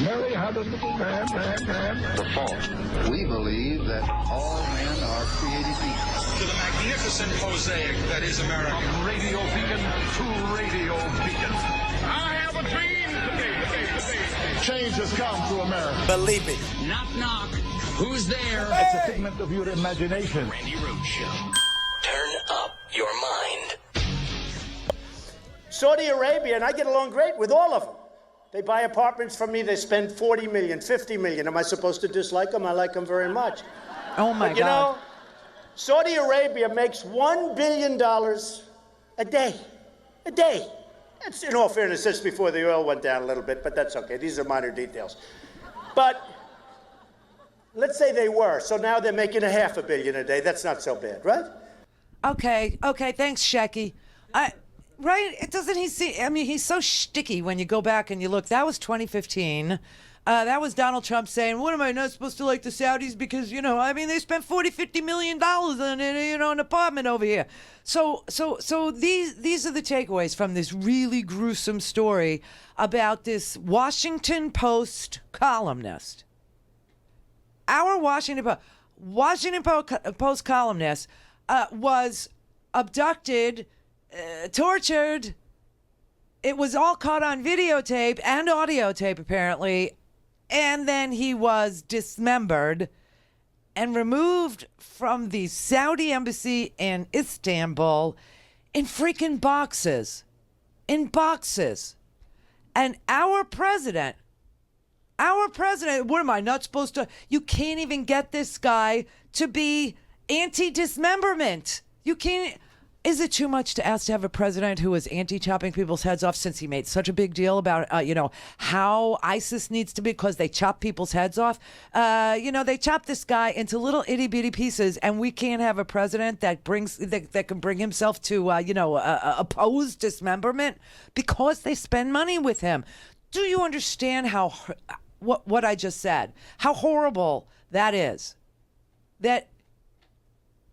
Mary had a little man. The fault. We believe that all men are created equal. To the magnificent mosaic that is America. From radio beacon to radio beacon. I have a dream today. Change has come to America. Believe it. Knock, knock. Who's there? It's a figment of your imagination. Randi Rhodes Show. Turn up your mind. Saudi Arabia, and I get along great with all of them. They buy apartments from me. They spend $40 million, $50 million. Am I supposed to dislike them? I like them very much. Oh, my God. You know, Saudi Arabia makes $1 billion a day. A day. That's, in all fairness, that's before the oil went down a little bit, but that's okay. These are minor details. But let's say they were. So now they're making $500 million a day. That's not so bad, right? Okay, thanks, Shecky. Right? Doesn't he see? I mean, he's so shticky when you go back and you look. That was 2015. That was Donald Trump saying, what am I not supposed to like the Saudis? Because, you know, I mean, they spent $40-50 million on, you know, an apartment over here. So these are the takeaways from this really gruesome story about this Washington Post columnist. Our Washington Post columnist was abducted, tortured. It was all caught on videotape and audio tape, apparently. And then he was dismembered and removed from the Saudi embassy in Istanbul in freaking boxes. In boxes. And our president, what am I not supposed to? You can't even get this guy to be anti-dismemberment. You can't. Is it too much to ask to have a president who is anti-chopping people's heads off, since he made such a big deal about, you know, how ISIS needs to be because they chop people's heads off? You know, they chop this guy into little itty-bitty pieces, and we can't have a president that can bring himself to, you know, oppose dismemberment because they spend money with him. Do you understand how what I just said? How horrible that is? That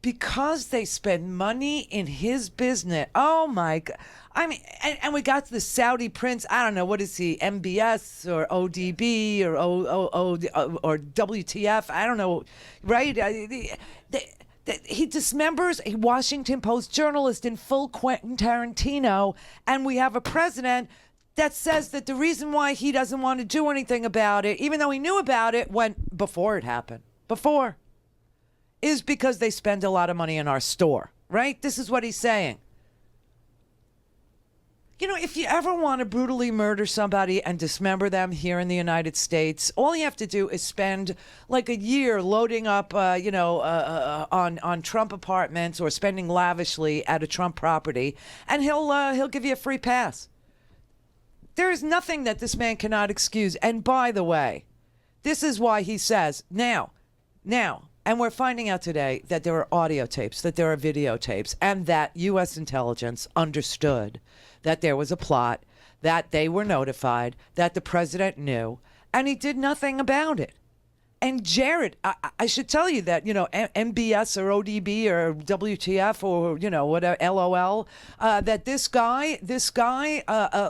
because they spend money in his business. Oh my God. I mean, and we got the Saudi prince. I don't know, what is he, MBS or ODB or or WTF? I don't know, right? He dismembers a Washington Post journalist in full Quentin Tarantino, and we have a president that says that the reason why he doesn't want to do anything about it, even though he knew about it before it happened, is because they spend a lot of money in our store, right? This is what he's saying. You know, if you ever want to brutally murder somebody and dismember them here in the United States, all you have to do is spend like a year loading up, on Trump apartments or spending lavishly at a Trump property, and he'll give you a free pass. There is nothing that this man cannot excuse. And by the way, this is why he says now, and we're finding out today that there are audio tapes, that there are videotapes, and that U.S. intelligence understood that there was a plot, that they were notified, that the president knew, and he did nothing about it. And Jared, I should tell you that, you know, MBS or ODB or WTF or, you know, whatever, LOL, that this guy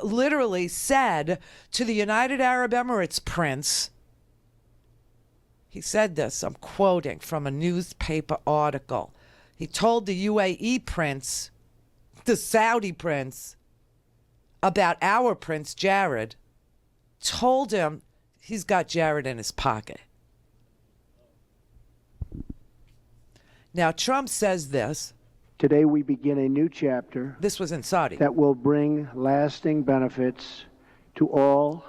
literally said to the United Arab Emirates prince, he said this, I'm quoting from a newspaper article. He told the UAE prince, the Saudi prince, about our prince Jared, told him he's got Jared in his pocket. Now, Trump says this. Today we begin a new chapter. This was in Saudi. That will bring lasting benefits to all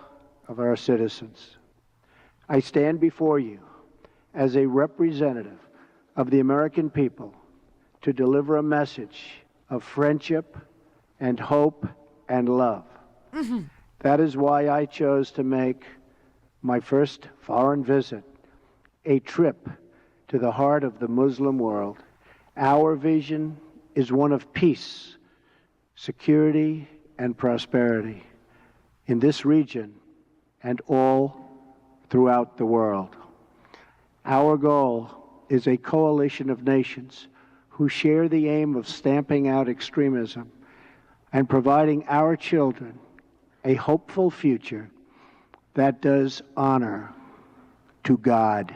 of our citizens. I stand before you as a representative of the American people to deliver a message of friendship and hope and love. Mm-hmm. That is why I chose to make my first foreign visit a trip to the heart of the Muslim world. Our vision is one of peace, security, and prosperity in this region and all throughout the world. Our goal is a coalition of nations who share the aim of stamping out extremism and providing our children a hopeful future that does honor to God.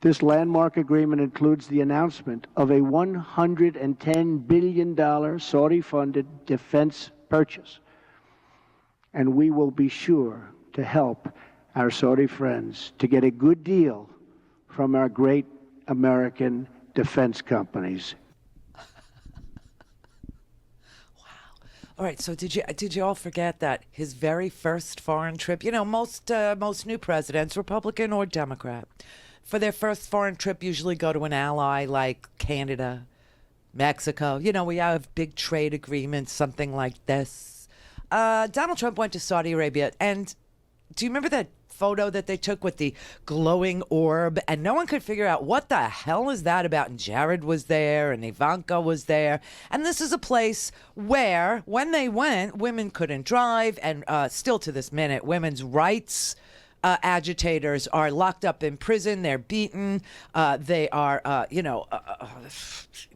This landmark agreement includes the announcement of a $110 billion Saudi-funded defense purchase, and we will be sure to help our Saudi friends to get a good deal from our great American defense companies. All right, so did you all forget that his very first foreign trip? You know, most new presidents, Republican or Democrat, for their first foreign trip usually go to an ally like Canada, Mexico. You know, we have big trade agreements, something like this. Donald Trump went to Saudi Arabia, and do you remember that photo that they took with the glowing orb, and no one could figure out what the hell is that about? And Jared was there, and Ivanka was there, and this is a place where, when they went, women couldn't drive, and still to this minute, women's rights agitators are locked up in prison. They're beaten. They are,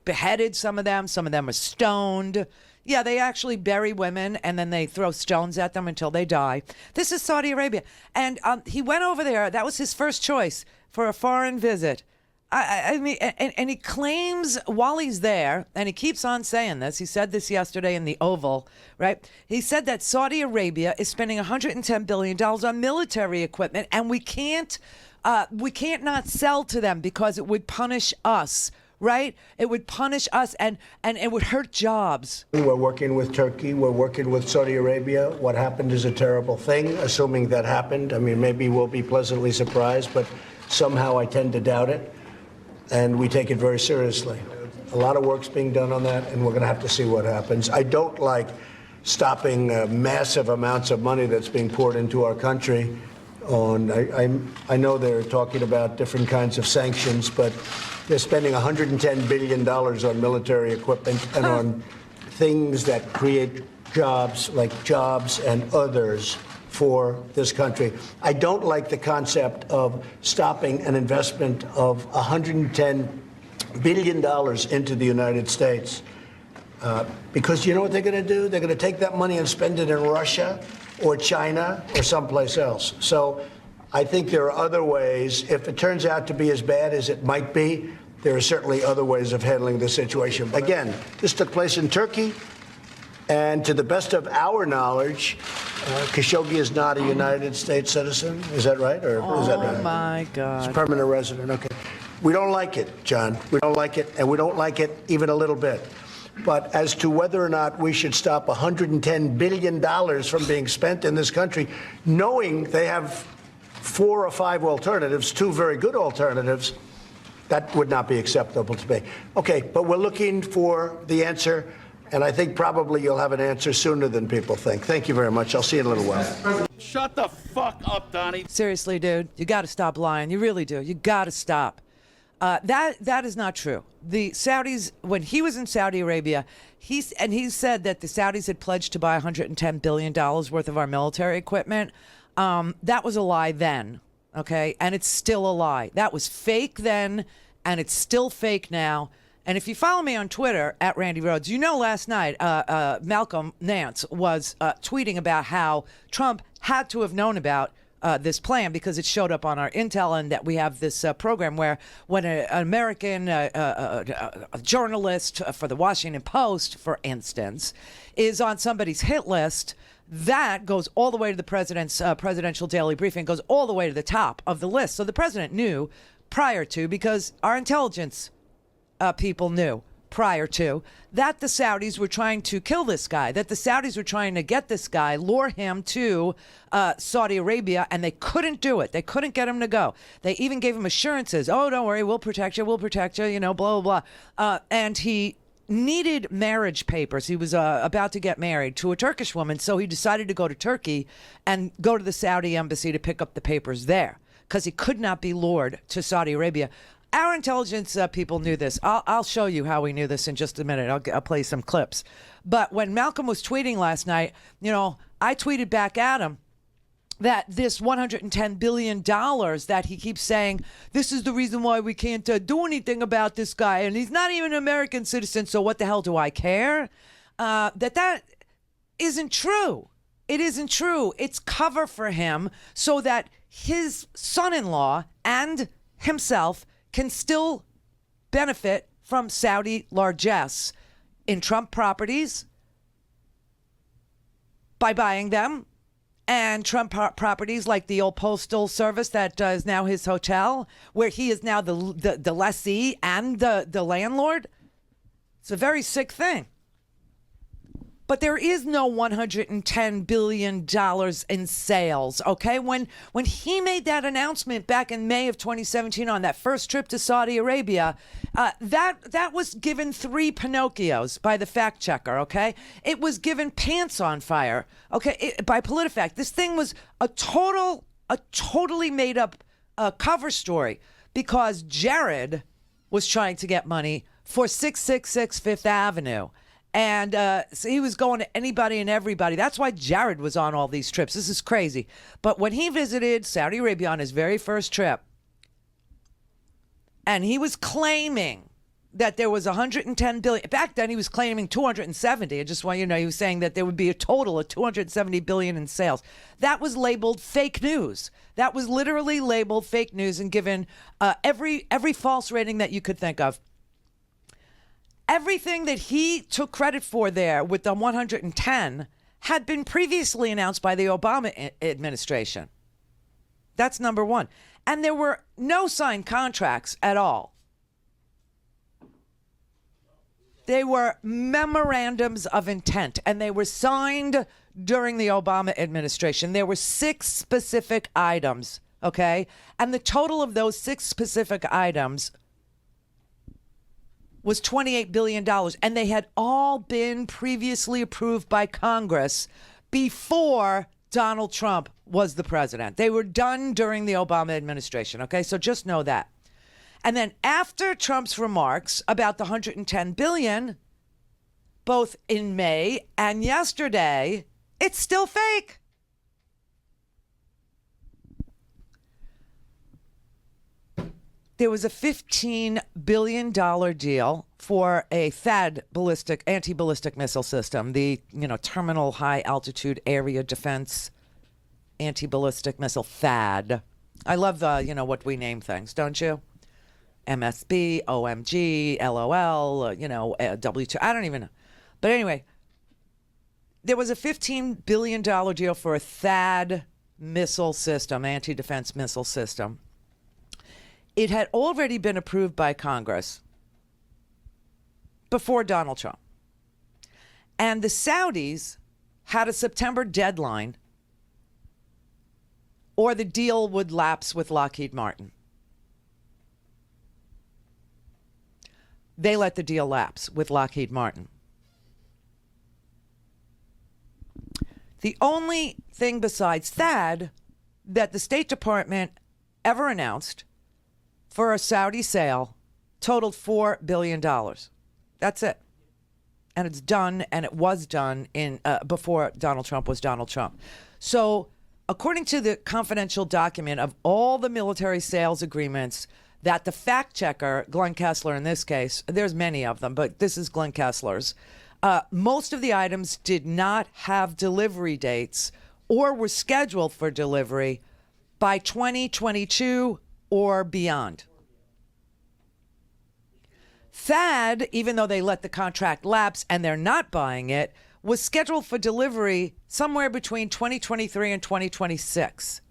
beheaded. Some of them are stoned. Yeah, they actually bury women and then they throw stones at them until they die. This is Saudi Arabia. And he went over there. That was his first choice for a foreign visit. I mean, and he claims while he's there, and he keeps on saying this, he said this yesterday in the Oval, right? He said that Saudi Arabia is spending $110 billion on military equipment, and we can't not sell to them because it would punish us. Right? It would punish us and it would hurt jobs. We're working with Turkey. We're working with Saudi Arabia. What happened is a terrible thing, assuming that happened. I mean, maybe we'll be pleasantly surprised, but somehow I tend to doubt it. And we take it very seriously. A lot of work's being done on that, and we're going to have to see what happens. I don't like stopping massive amounts of money that's being poured into our country. I know they're talking about different kinds of sanctions, but they're spending $110 billion on military equipment and on things that create jobs, like jobs and others for this country. I don't like the concept of stopping an investment of $110 billion into the United States. Because you know what they're going to do? They're going to take that money and spend it in Russia or China or someplace else. So I think there are other ways. If it turns out to be as bad as it might be, there are certainly other ways of handling the situation. Again, this took place in Turkey, and to the best of our knowledge, Khashoggi is not a United States citizen. Is that right? Or is that right? Oh, my God. He's a permanent resident. Okay. We don't like it, John. We don't like it, and we don't like it even a little bit. But as to whether or not we should stop $110 billion from being spent in this country, knowing they have 4 or 5 alternatives, 2 very good alternatives, that would not be acceptable to me. Okay, but we're looking for the answer, and I think probably you'll have an answer sooner than people think. Thank you very much. I'll see you in a little while. Shut the fuck up, Donnie. Seriously, dude, you got to stop lying. You really do. You got to stop. That is not true. The Saudis, when he was in Saudi Arabia, he said that the Saudis had pledged to buy $110 billion worth of our military equipment. That was a lie then, okay? And it's still a lie. That was fake then, and it's still fake now. And if you follow me on Twitter, at Randi Rhodes, you know last night Malcolm Nance was tweeting about how Trump had to have known about this plan because it showed up on our intel, and that we have this program where when an American journalist for the Washington Post, for instance, is on somebody's hit list, that goes all the way to the president's presidential daily briefing, goes all the way to the top of the list. So the president knew prior to, because our intelligence people knew prior to, that the Saudis were trying to kill this guy, that the Saudis were trying to get this guy, lure him to Saudi Arabia, and they couldn't do it. They couldn't get him to go. They even gave him assurances. Oh, don't worry, we'll protect you, you know, blah, blah, blah. And he needed marriage papers. He was about to get married to a Turkish woman, so he decided to go to Turkey and go to the Saudi embassy to pick up the papers there because he could not be lured to Saudi Arabia. Our intelligence people knew this. I'll show you how we knew this in just a minute. I'll play some clips. But when Malcolm was tweeting last night, you know, I tweeted back at him that this $110 billion that he keeps saying, this is the reason why we can't do anything about this guy, and he's not even an American citizen, so what the hell do I care? That isn't true. It isn't true. It's cover for him so that his son-in-law and himself can still benefit from Saudi largesse in Trump properties by buying them, and Trump properties like the old postal service that is now his hotel, where he is now the lessee and the landlord. It's a very sick thing. But there is no $110 billion in sales, okay? When he made that announcement back in May of 2017 on that first trip to Saudi Arabia, that was given 3 Pinocchios by the fact checker, okay? It was given pants on fire, okay, by PolitiFact. This thing was a totally made up cover story because Jared was trying to get money for 666 Fifth Avenue. And so he was going to anybody and everybody. That's why Jared was on all these trips. This is crazy. But when he visited Saudi Arabia on his very first trip, and he was claiming that there was 110 billion. Back then, he was claiming 270. I just want you to know, he was saying that there would be a total of 270 billion in sales. That was labeled fake news. That was literally labeled fake news and given every false rating that you could think of. Everything that he took credit for there with the 110 had been previously announced by the Obama administration. That's number one. And there were no signed contracts at all. They were memorandums of intent, and they were signed during the Obama administration. There were 6 specific items, okay? And the total of those 6 specific items was $28 billion, and they had all been previously approved by Congress before Donald Trump was the president. They were done during the Obama administration, okay? So just know that. And then after Trump's remarks about the 110 billion, both in May and yesterday, it's still fake. There was a $15 billion deal for a THAAD anti-ballistic missile system, the terminal high altitude area defense anti-ballistic missile, THAAD. I love what we name things, don't you? MSB, OMG, LOL, W2. I don't even know. But anyway, there was a $15 billion deal for a THAAD missile system, anti-defense missile system. It had already been approved by Congress before Donald Trump. And the Saudis had a September deadline or the deal would lapse with Lockheed Martin. They let the deal lapse with Lockheed Martin. The only thing besides THAAD that the State Department ever announced for a Saudi sale totaled $4 billion. That's it. And it's done, and it was done in before Donald Trump was Donald Trump. So according to the confidential document of all the military sales agreements that the fact checker, Glenn Kessler in this case, there's many of them, but this is Glenn Kessler's, most of the items did not have delivery dates or were scheduled for delivery by 2022 or beyond. THAAD, even though they let the contract lapse and they're not buying it, was scheduled for delivery somewhere between 2023 and 2026.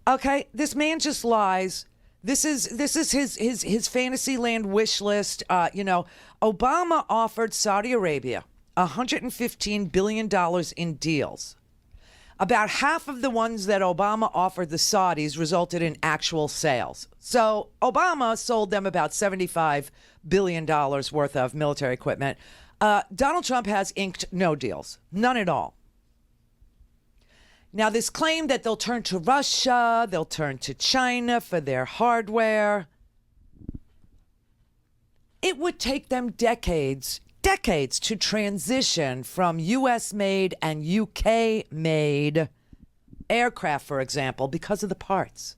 Okay, this man just lies. This is his Fantasyland wish list. Obama offered Saudi Arabia $115 billion in deals. About half of the ones that Obama offered the Saudis resulted in actual sales. So Obama sold them about $75 billion worth of military equipment. Donald Trump has inked no deals, none at all. Now, this claim that they'll turn to Russia, they'll turn to China for their hardware, it would take them decades to transition from U.S.-made and UK-made aircraft, for example, because of the parts.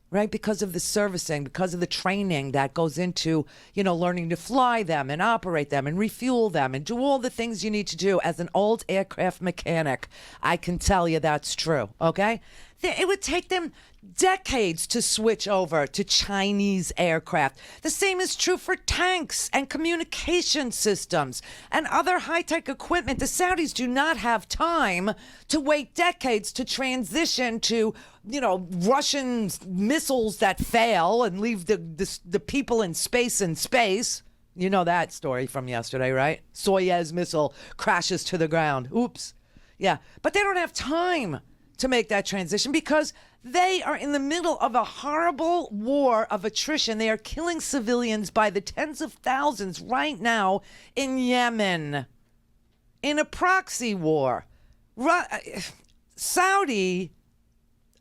right? Because of the servicing, because of the training that goes into, learning to fly them and operate them and refuel them and do all the things you need to do as an old aircraft mechanic. I can tell you that's true, okay? It would take them decades to switch over to Chinese aircraft. The same is true for tanks and communication systems and other high-tech equipment. The Saudis do not have time to wait decades to transition to, Russian missiles that fail and leave the people in space in space. You know that story from yesterday, right? Soyuz missile crashes to the ground. Oops. Yeah, but they don't have time to make that transition because they are in the middle of a horrible war of attrition. They are killing civilians by the tens of thousands right now in Yemen in a proxy war. Saudi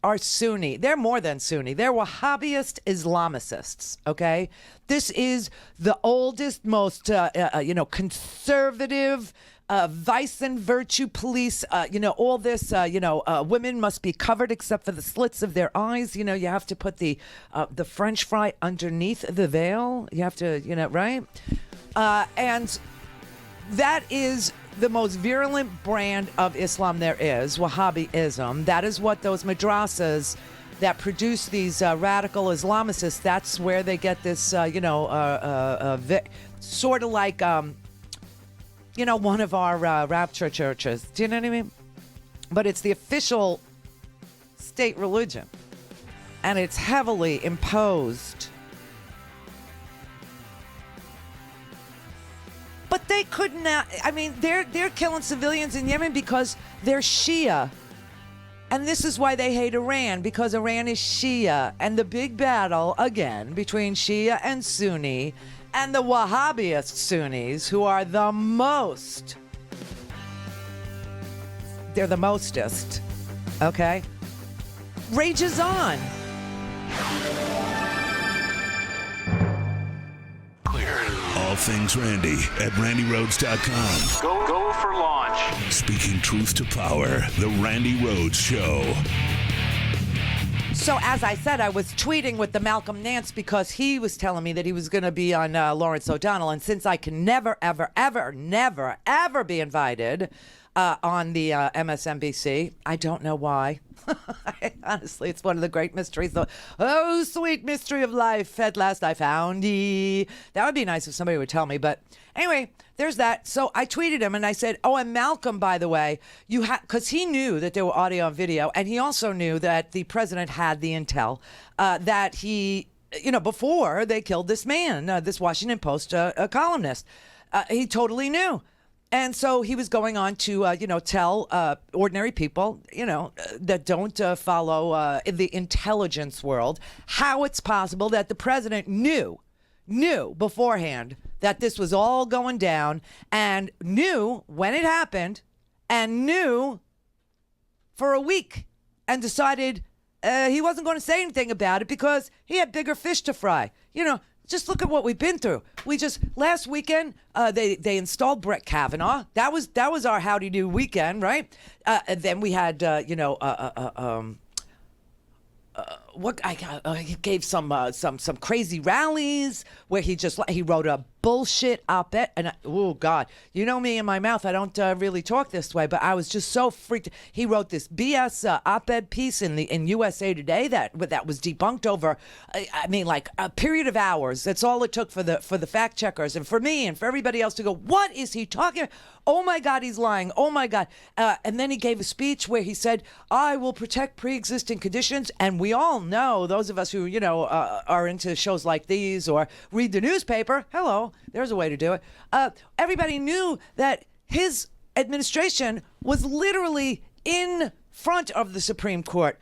are Sunni. They're more than Sunni. They're Wahhabist Islamicists, okay? This is the oldest, most, conservative, vice and virtue police, all this, women must be covered except for the slits of their eyes. You have to put the French fry underneath the veil. You have to, right? And that is the most virulent brand of Islam there is, Wahhabism. That is what those madrasas that produce these radical Islamicists, that's where they get this, sort of like, one of our rapture churches. Do you know what I mean? But it's the official state religion. And it's heavily imposed. But they could not, they're killing civilians in Yemen because they're Shia. And this is why they hate Iran, because Iran is Shia. And the big battle, again, between Shia and Sunni and the Wahhabist Sunnis, who are the most, they're the mostest, okay, rages on. All things Randi at RandiRhodes.com. Go for launch. Speaking truth to power, the Randi Rhodes Show. So as I said, I was tweeting with the Malcolm Nance because he was telling me that he was going to be on Lawrence O'Donnell. And since I can never, ever, ever, never, ever be invited on the MSNBC, I don't know why. Honestly, it's one of the great mysteries. Oh, sweet mystery of life, at last I found ye. That would be nice if somebody would tell me. But anyway, there's that. So I tweeted him and I said, oh, and Malcolm, by the way, because he knew that there were audio and video. And he also knew that the president had the intel that he, before they killed this man, this Washington Post columnist. He totally knew. And so he was going on to, tell ordinary people, that don't follow the intelligence world, how it's possible that the president knew beforehand that this was all going down and knew when it happened and knew for a week and decided he wasn't going to say anything about it because he had bigger fish to fry. Just look at what we've been through. Last weekend, they installed Brett Kavanaugh. That was our howdy do weekend, right? And then we had, he gave some crazy rallies where he wrote a bullshit op-ed, and oh God, you know me in my mouth, I don't really talk this way, but I was just so freaked. He wrote this BS op-ed piece in USA Today that was debunked over, like a period of hours. That's all it took for the fact checkers and for me and for everybody else to go, what is he talking about? Oh my God, he's lying. Oh my God. And then he gave a speech where he said, I will protect pre-existing conditions. And we all know, those of us who, are into shows like these or read the newspaper, hello, there's a way to do it. Everybody knew that his administration was literally in front of the Supreme Court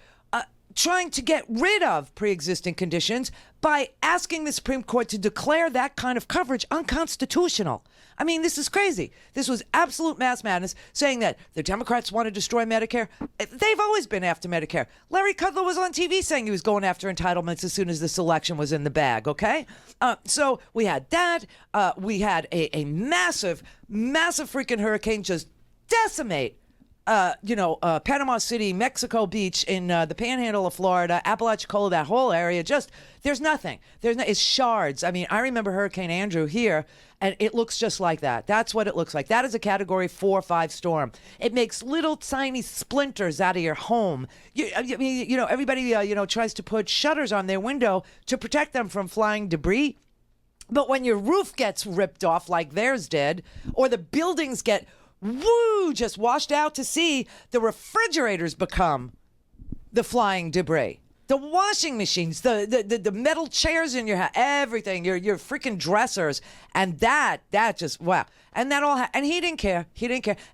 trying to get rid of pre-existing conditions by asking the Supreme Court to declare that kind of coverage unconstitutional. I mean, this is crazy. This was absolute mass madness, saying that the Democrats want to destroy Medicare. They've always been after Medicare. Larry Kudlow was on TV saying he was going after entitlements as soon as this election was in the bag, okay? So we had that. We had a massive, massive freaking hurricane just decimate Panama City, Mexico Beach, in the Panhandle of Florida, Apalachicola, that whole area, there's nothing. It's shards. I mean, I remember Hurricane Andrew here, and it looks just like that. That's what it looks like. That is a Category 4 or 5 storm. It makes little tiny splinters out of your home. Everybody, tries to put shutters on their window to protect them from flying debris. But when your roof gets ripped off like theirs did, or the buildings get just washed out to sea, the refrigerators become the flying debris. The washing machines, the metal chairs in your house, everything, your freaking dressers, and that just, wow. And that all, and he didn't care.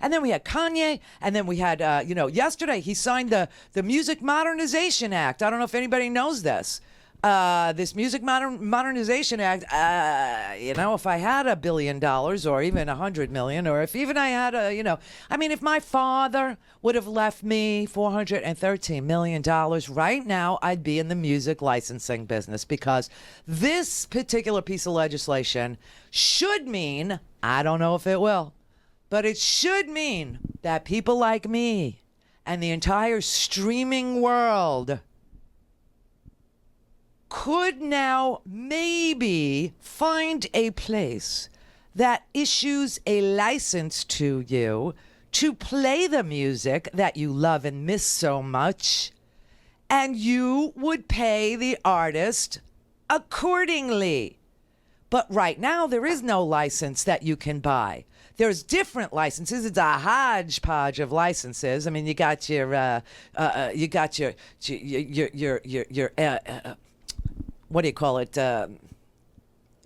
And then we had Kanye, and then we had, yesterday he signed the Music Modernization Act. I don't know if anybody knows this. This Music Modernization Act, if I had $1 billion or even 100 million, or if even I had if my father would have left me $413 million right now, I'd be in the music licensing business, because this particular piece of legislation should mean, I don't know if it will, but it should mean that people like me and the entire streaming world could now maybe find a place that issues a license to you to play the music that you love and miss so much, and you would pay the artist accordingly. But right now, there is no license that you can buy. There's different licenses. It's a hodgepodge of licenses. I mean, you got your what do you call it?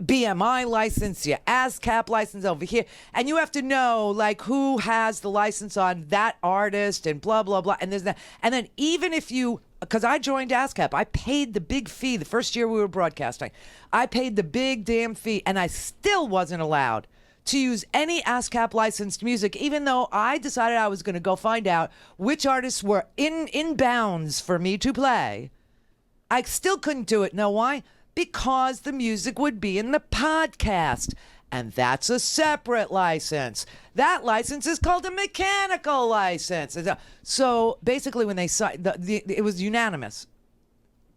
BMI license, your ASCAP license over here. And you have to know, like, who has the license on that artist and blah, blah, blah. And there's that. And then even if you, because I joined ASCAP, I paid the big fee the first year we were broadcasting. I paid the big damn fee, and I still wasn't allowed to use any ASCAP licensed music, even though I decided I was going to go find out which artists were in bounds for me to play. I still couldn't do it. Know why? Because the music would be in the podcast. And that's a separate license. That license is called a mechanical license. So basically when they signed, it was unanimous.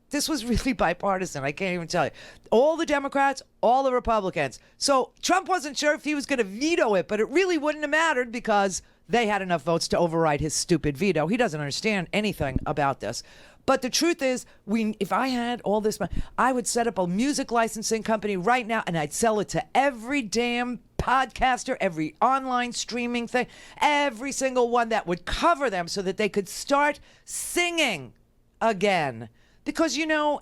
This was really bipartisan. I can't even tell you. All the Democrats, all the Republicans. So Trump wasn't sure if he was going to veto it, but it really wouldn't have mattered because they had enough votes to override his stupid veto. He doesn't understand anything about this. But the truth is, if I had all this money, I would set up a music licensing company right now, and I'd sell it to every damn podcaster, every online streaming thing, every single one that would cover them so that they could start singing again. Because,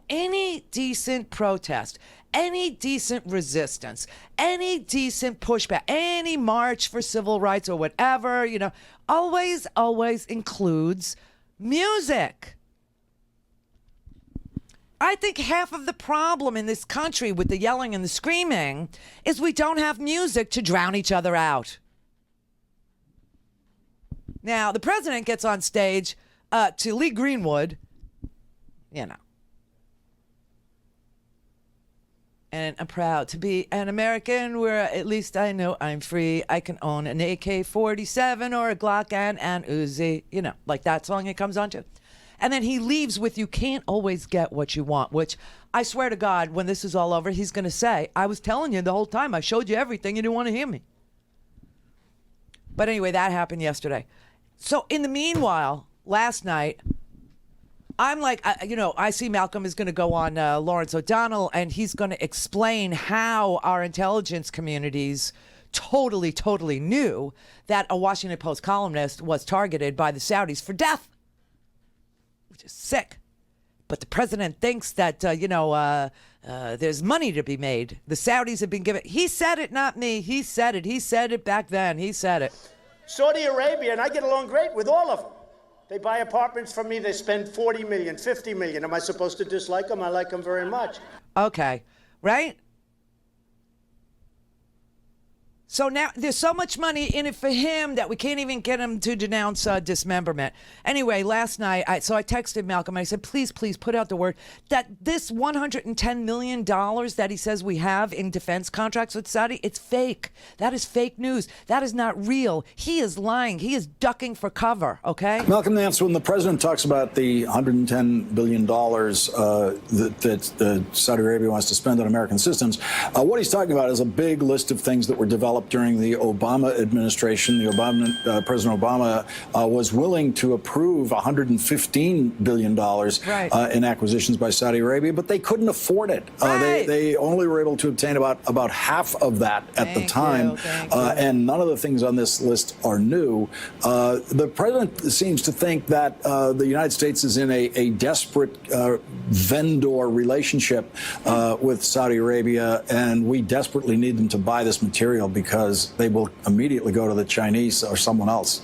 any decent protest, any decent resistance, any decent pushback, any march for civil rights or whatever, always includes music. I think half of the problem in this country with the yelling and the screaming is we don't have music to drown each other out. Now, the president gets on stage to Lee Greenwood, and I'm proud to be an American where at least I know I'm free. I can own an AK-47 or a Glock and an Uzi, like that song it comes on to. And then he leaves with, you can't always get what you want, which I swear to God, when this is all over, he's going to say, I was telling you the whole time. I showed you everything. You didn't want to hear me. But anyway, that happened yesterday. So in the meanwhile, last night, I'm like, I see Malcolm is going to go on Lawrence O'Donnell, and he's going to explain how our intelligence communities totally knew that a Washington Post columnist was targeted by the Saudis for death. Which is sick. But the president thinks that, there's money to be made. The Saudis have been given. He said it, not me. He said it. He said it back then. He said it. Saudi Arabia, and I get along great with all of them. They buy apartments from me. They spend $40 million, $50 million. Am I supposed to dislike them? I like them very much. Okay. Right? So now there's so much money in it for him that we can't even get him to denounce dismemberment. Anyway, last night, I texted Malcolm and I said, please put out the word that this $110 million that he says we have in defense contracts with Saudi, it's fake. That is fake news. That is not real. He is lying. He is ducking for cover, okay? Malcolm Nance, when the president talks about the $110 billion that Saudi Arabia wants to spend on American systems, what he's talking about is a big list of things that were developed during the Obama administration. President Obama was willing to approve $115 billion in acquisitions by Saudi Arabia, but they couldn't afford it. They only were able to obtain about half of that at the time, and none of the things on this list are new. The president seems to think that the United States is in a desperate vendor relationship with Saudi Arabia, and we desperately need them to buy this material because they will immediately go to the Chinese or someone else.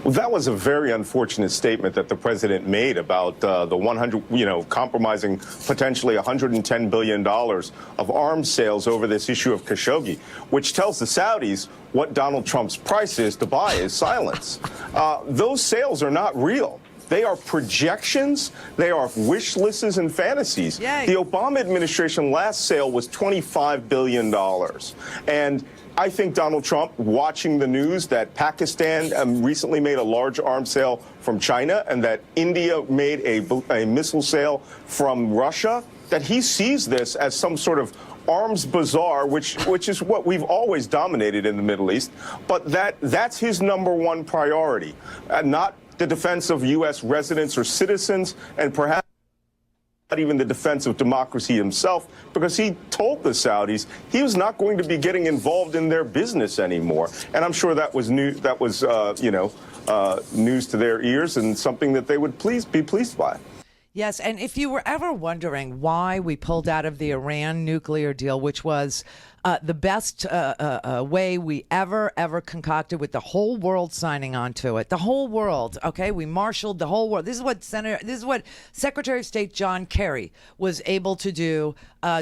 Well, that was a very unfortunate statement that the president made about compromising potentially $110 billion of arms sales over this issue of Khashoggi, which tells the Saudis what Donald Trump's price is to buy is silence. Those sales are not real. They are projections. They are wish lists and fantasies. Yay. The Obama administration last sale was $25 billion. And I think Donald Trump, watching the news that Pakistan recently made a large arms sale from China and that India made a missile sale from Russia, that he sees this as some sort of arms bazaar, which is what we've always dominated in the Middle East. But that's his number one priority, not the defense of U.S. residents or citizens, and perhaps not even the defense of democracy himself, because he told the Saudis he was not going to be getting involved in their business anymore. And I'm sure that was news to their ears and something that they would be pleased by. Yes, and if you were ever wondering why we pulled out of the Iran nuclear deal, which was the best way we ever concocted, with the whole world signing on to it, the whole world, okay? We marshaled the whole world. This is what Secretary of State John Kerry was able to do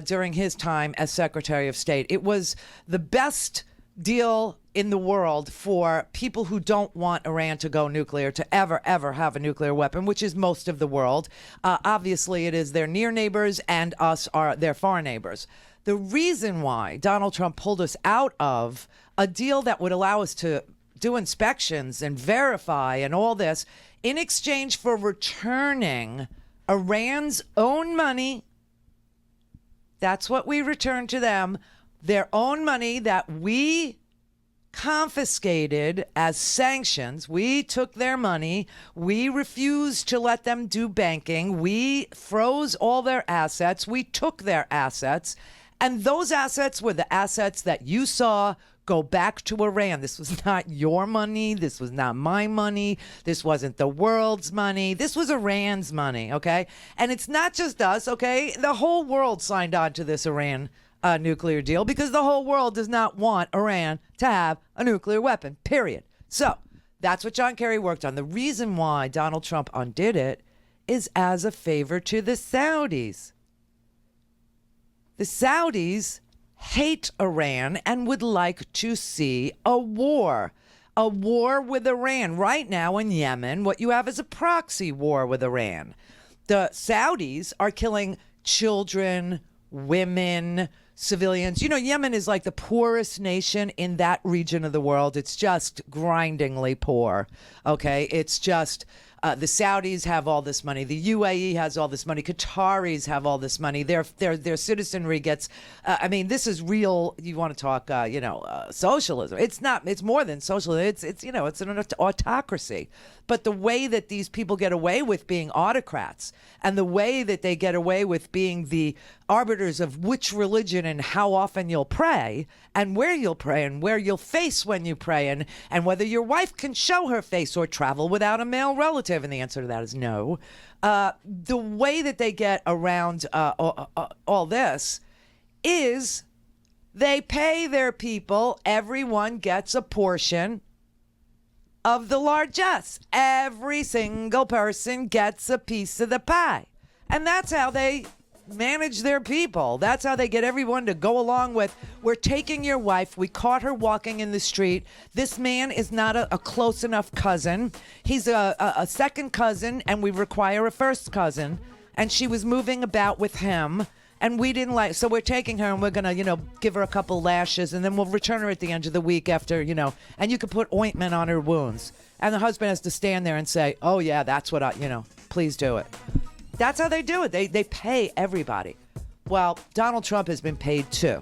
during his time as Secretary of State. It was the best deal in the world for people who don't want Iran to go nuclear, to ever have a nuclear weapon, which is most of the world. Obviously, it is their near neighbors, and us are their far neighbors. The reason why Donald Trump pulled us out of a deal that would allow us to do inspections and verify and all this in exchange for returning Iran's own money, that's what we returned to them, their own money that we confiscated as sanctions. We took their money. We refused to let them do banking. We froze all their assets. We took their assets. And those assets were the assets that you saw go back to Iran. This was not your money. This was not my money. This wasn't the world's money. This was Iran's money, okay? And it's not just us, okay? The whole world signed on to this Iran nuclear deal because the whole world does not want Iran to have a nuclear weapon, period. So that's what John Kerry worked on. The reason why Donald Trump undid it is as a favor to the Saudis. The Saudis hate Iran and would like to see a war with Iran. Right now in Yemen, what you have is a proxy war with Iran. The Saudis are killing children, women, civilians. You know, Yemen is like the poorest nation in that region of the world. It's just grindingly poor. Okay, it's just the Saudis have all this money. The UAE has all this money. Qataris have all this money. Their citizenry gets. I mean, this is real. You want to talk, socialism? It's not. It's more than socialism. It's an autocracy. But the way that these people get away with being autocrats, and the way that they get away with being the arbiters of which religion and how often you'll pray, and where you'll pray, and where you'll face when you pray, and whether your wife can show her face or travel without a male relative, and the answer to that is no. The way that they get around all this is they pay their people. Everyone gets a portion of the largesse. Every single person gets a piece of the pie. And that's how they manage their people. That's how they get everyone to go along with, we're taking your wife. We caught her walking in the street. This man is not a close enough cousin. He's a second cousin, and we require a first cousin. And she was moving about with him. And we didn't like, so we're taking her and we're going to, give her a couple lashes and then we'll return her at the end of the week after, and you can put ointment on her wounds. And the husband has to stand there and say, oh yeah, that's what please do it. That's how they do it. They pay everybody. Well, Donald Trump has been paid too.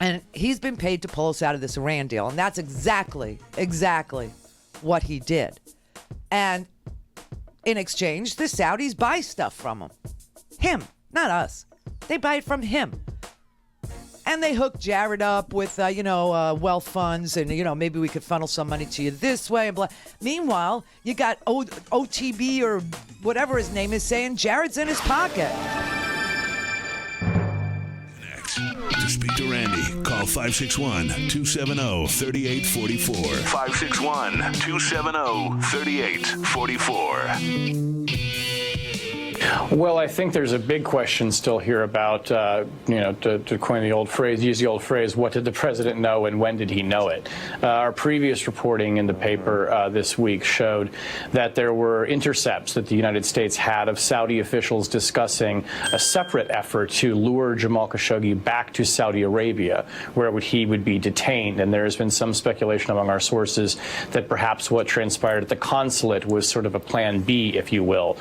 And he's been paid to pull us out of this Iran deal. And that's exactly what he did. And in exchange, the Saudis buy stuff from him. Him, not us. They buy it from him. And they hook Jared up with, wealth funds and, maybe we could funnel some money to you this way. And blah. Meanwhile, you got OTB or whatever his name is saying Jared's in his pocket. Next, to speak to Randi, call 561-270-3844. 561-270-3844. Well, I think there's a big question still here about, to coin the old phrase, use the old phrase, what did the president know and when did he know it? Our previous reporting in the paper this week showed that there were intercepts that the United States had of Saudi officials discussing a separate effort to lure Jamal Khashoggi back to Saudi Arabia, where he would be detained. And there has been some speculation among our sources that perhaps what transpired at the consulate was sort of a plan B, if you will.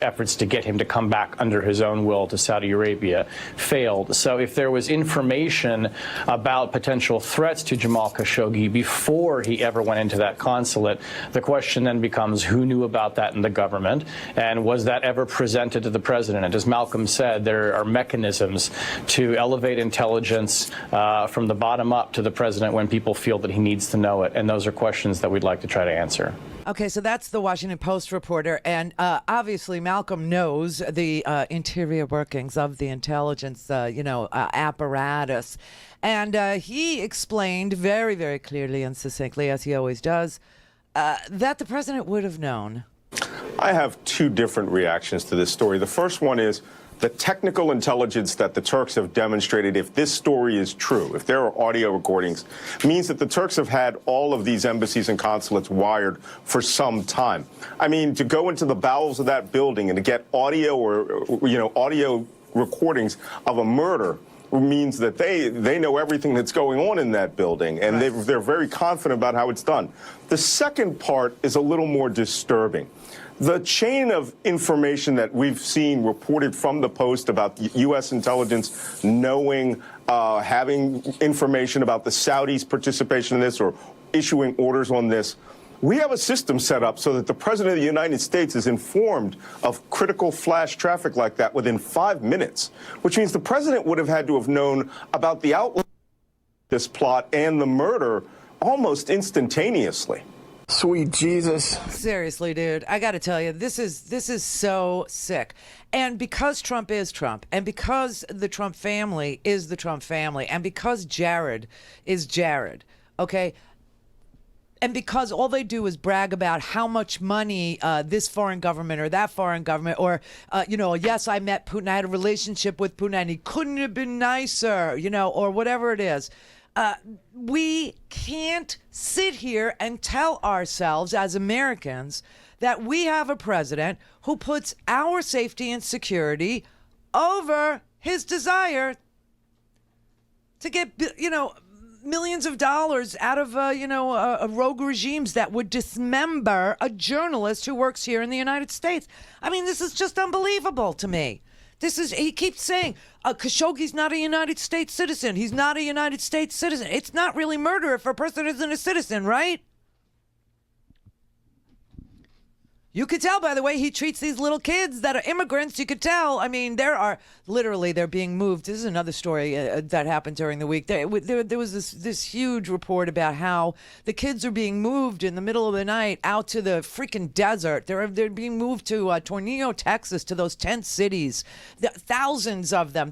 Efforts to get him to come back under his own will to Saudi Arabia failed. So if there was information about potential threats to Jamal Khashoggi before he ever went into that consulate, the question then becomes who knew about that in the government, and was that ever presented to the president? And as Malcolm said, there are mechanisms to elevate intelligence from the bottom up to the president when people feel that he needs to know it, and those are questions that we'd like to try to answer. Okay, so that's the Washington Post reporter, and obviously Malcolm knows the interior workings of the intelligence, apparatus, and he explained very, very clearly and succinctly, as he always does, that the president would have known. I have two different reactions to this story. The first one is the technical intelligence that the Turks have demonstrated, if this story is true, if there are audio recordings, means that the Turks have had all of these embassies and consulates wired for some time. I mean, to go into the bowels of that building and to get audio or, audio recordings of a murder means that they know everything that's going on in that building, and they're very confident about how it's done. The second part is a little more disturbing. The chain of information that we've seen reported from the Post about U.S. intelligence knowing, having information about the Saudis' participation in this or issuing orders on this, we have a system set up so that the President of the United States is informed of critical flash traffic like that within 5 minutes, which means the President would have had to have known about the outline of this plot and the murder almost instantaneously. Sweet Jesus. Seriously, dude, I got to tell you, this is so sick. And because Trump is Trump, and because the Trump family is the Trump family, and because Jared is Jared, okay, and because all they do is brag about how much money this foreign government or that foreign government, or, yes, I met Putin, I had a relationship with Putin, and he couldn't have been nicer, or whatever it is. We can't sit here and tell ourselves as Americans that we have a president who puts our safety and security over his desire to get, millions of dollars out of, rogue regimes that would dismember a journalist who works here in the United States. I mean, this is just unbelievable to me. He keeps saying, Khashoggi's not a United States citizen. He's not a United States citizen. It's not really murder if a person isn't a citizen, right? You could tell by the way he treats these little kids that are immigrants. You could tell. I mean, they're being moved. This is another story that happened during the week. There was this huge report about how the kids are being moved in the middle of the night out to the freaking desert. They're being moved to Tornillo, Texas, to those tent cities. Thousands of them.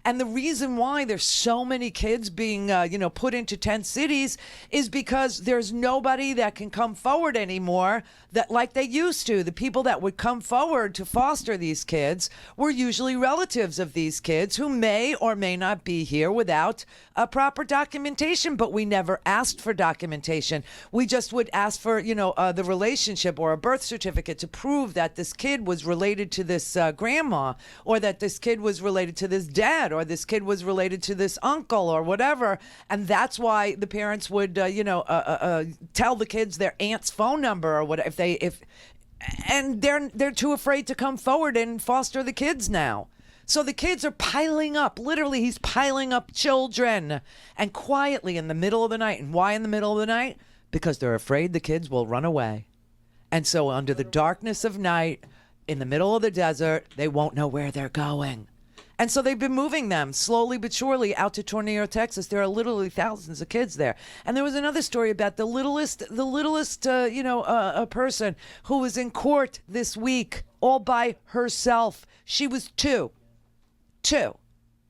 And the reason why there's so many kids being put into tent cities is because there's nobody that can come forward anymore anymore that like they used to. The people that would come forward to foster these kids were usually relatives of these kids who may or may not be here without a proper documentation, but we never asked for documentation. We just would ask for, the relationship or a birth certificate to prove that this kid was related to this grandma, or that this kid was related to this dad, or this kid was related to this uncle or whatever. And that's why the parents would, tell the kids their aunt's phone number or what and they're too afraid to come forward and foster the kids now. So the kids are piling up. Literally, he's piling up children, and quietly in the middle of the night. And why in the middle of the night? Because they're afraid the kids will run away. And so under the darkness of night, in the middle of the desert, they won't know where they're going. And so they've been moving them slowly but surely out to Tornillo, Texas. There are literally thousands of kids there. And there was another story about the littlest person who was in court this week all by herself. She was 2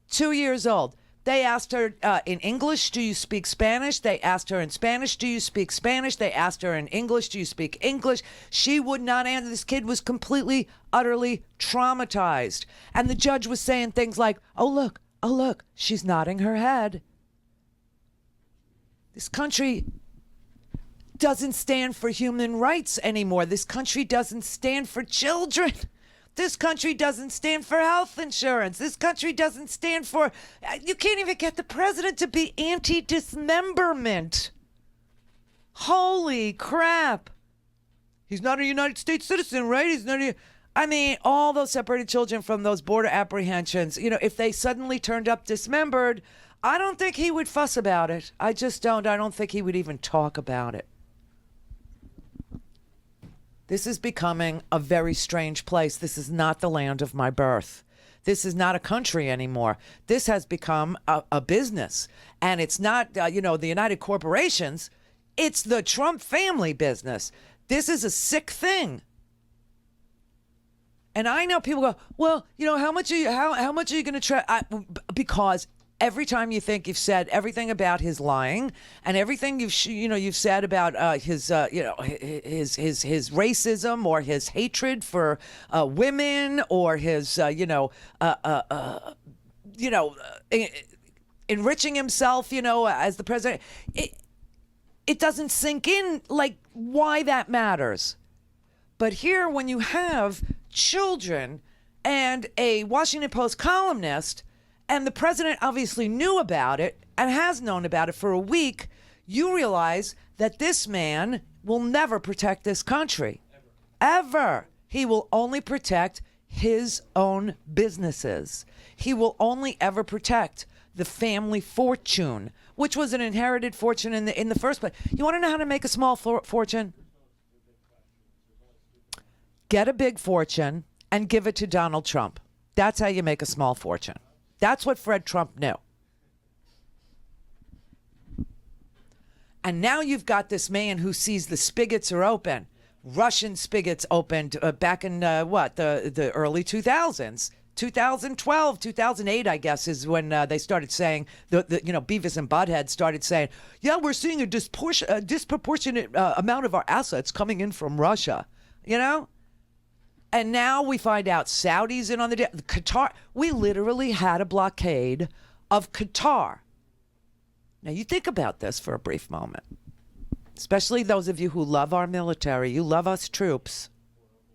years old. They asked her in English, do you speak Spanish? They asked her in Spanish, do you speak Spanish? They asked her in English, do you speak English? She would not answer. This kid was completely, utterly traumatized. And the judge was saying things like, oh, look, she's nodding her head. This country doesn't stand for human rights anymore. This country doesn't stand for children. This country doesn't stand for health insurance. This country doesn't stand for... You can't even get the president to be anti-dismemberment. Holy crap. He's not a United States citizen, right? He's not all those separated children from those border apprehensions, if they suddenly turned up dismembered, I don't think he would fuss about it. I just don't. I don't think he would even talk about it. This is becoming a very strange place. This is not the land of my birth. This is not a country anymore. This has become a business. And it's not, the United Corporations. It's the Trump family business. This is a sick thing. And I know people go, well, how much are you going to try? Because every time you think you've said everything about his lying and everything you've said about his racism or his hatred for women or his enriching himself as the president, it doesn't sink in like why that matters. But here, when you have children and a Washington Post columnist, and the president obviously knew about it and has known about it for a week, you realize that this man will never protect this country. Ever. He will only protect his own businesses. He will only ever protect the family fortune, which was an inherited fortune in the first place. You want to know how to make a small fortune? Get a big fortune and give it to Donald Trump. That's how you make a small fortune. That's what Fred Trump knew. And now you've got this man who sees the spigots are open. Russian spigots opened back in the early 2000s. 2012, 2008, I guess, is when they started saying, Beavis and Butthead started saying, yeah, we're seeing a disproportionate amount of our assets coming in from Russia, And now we find out Saudis in on the Qatar. We literally had a blockade of Qatar. Now you think about this for a brief moment, especially those of you who love our military. You love us troops.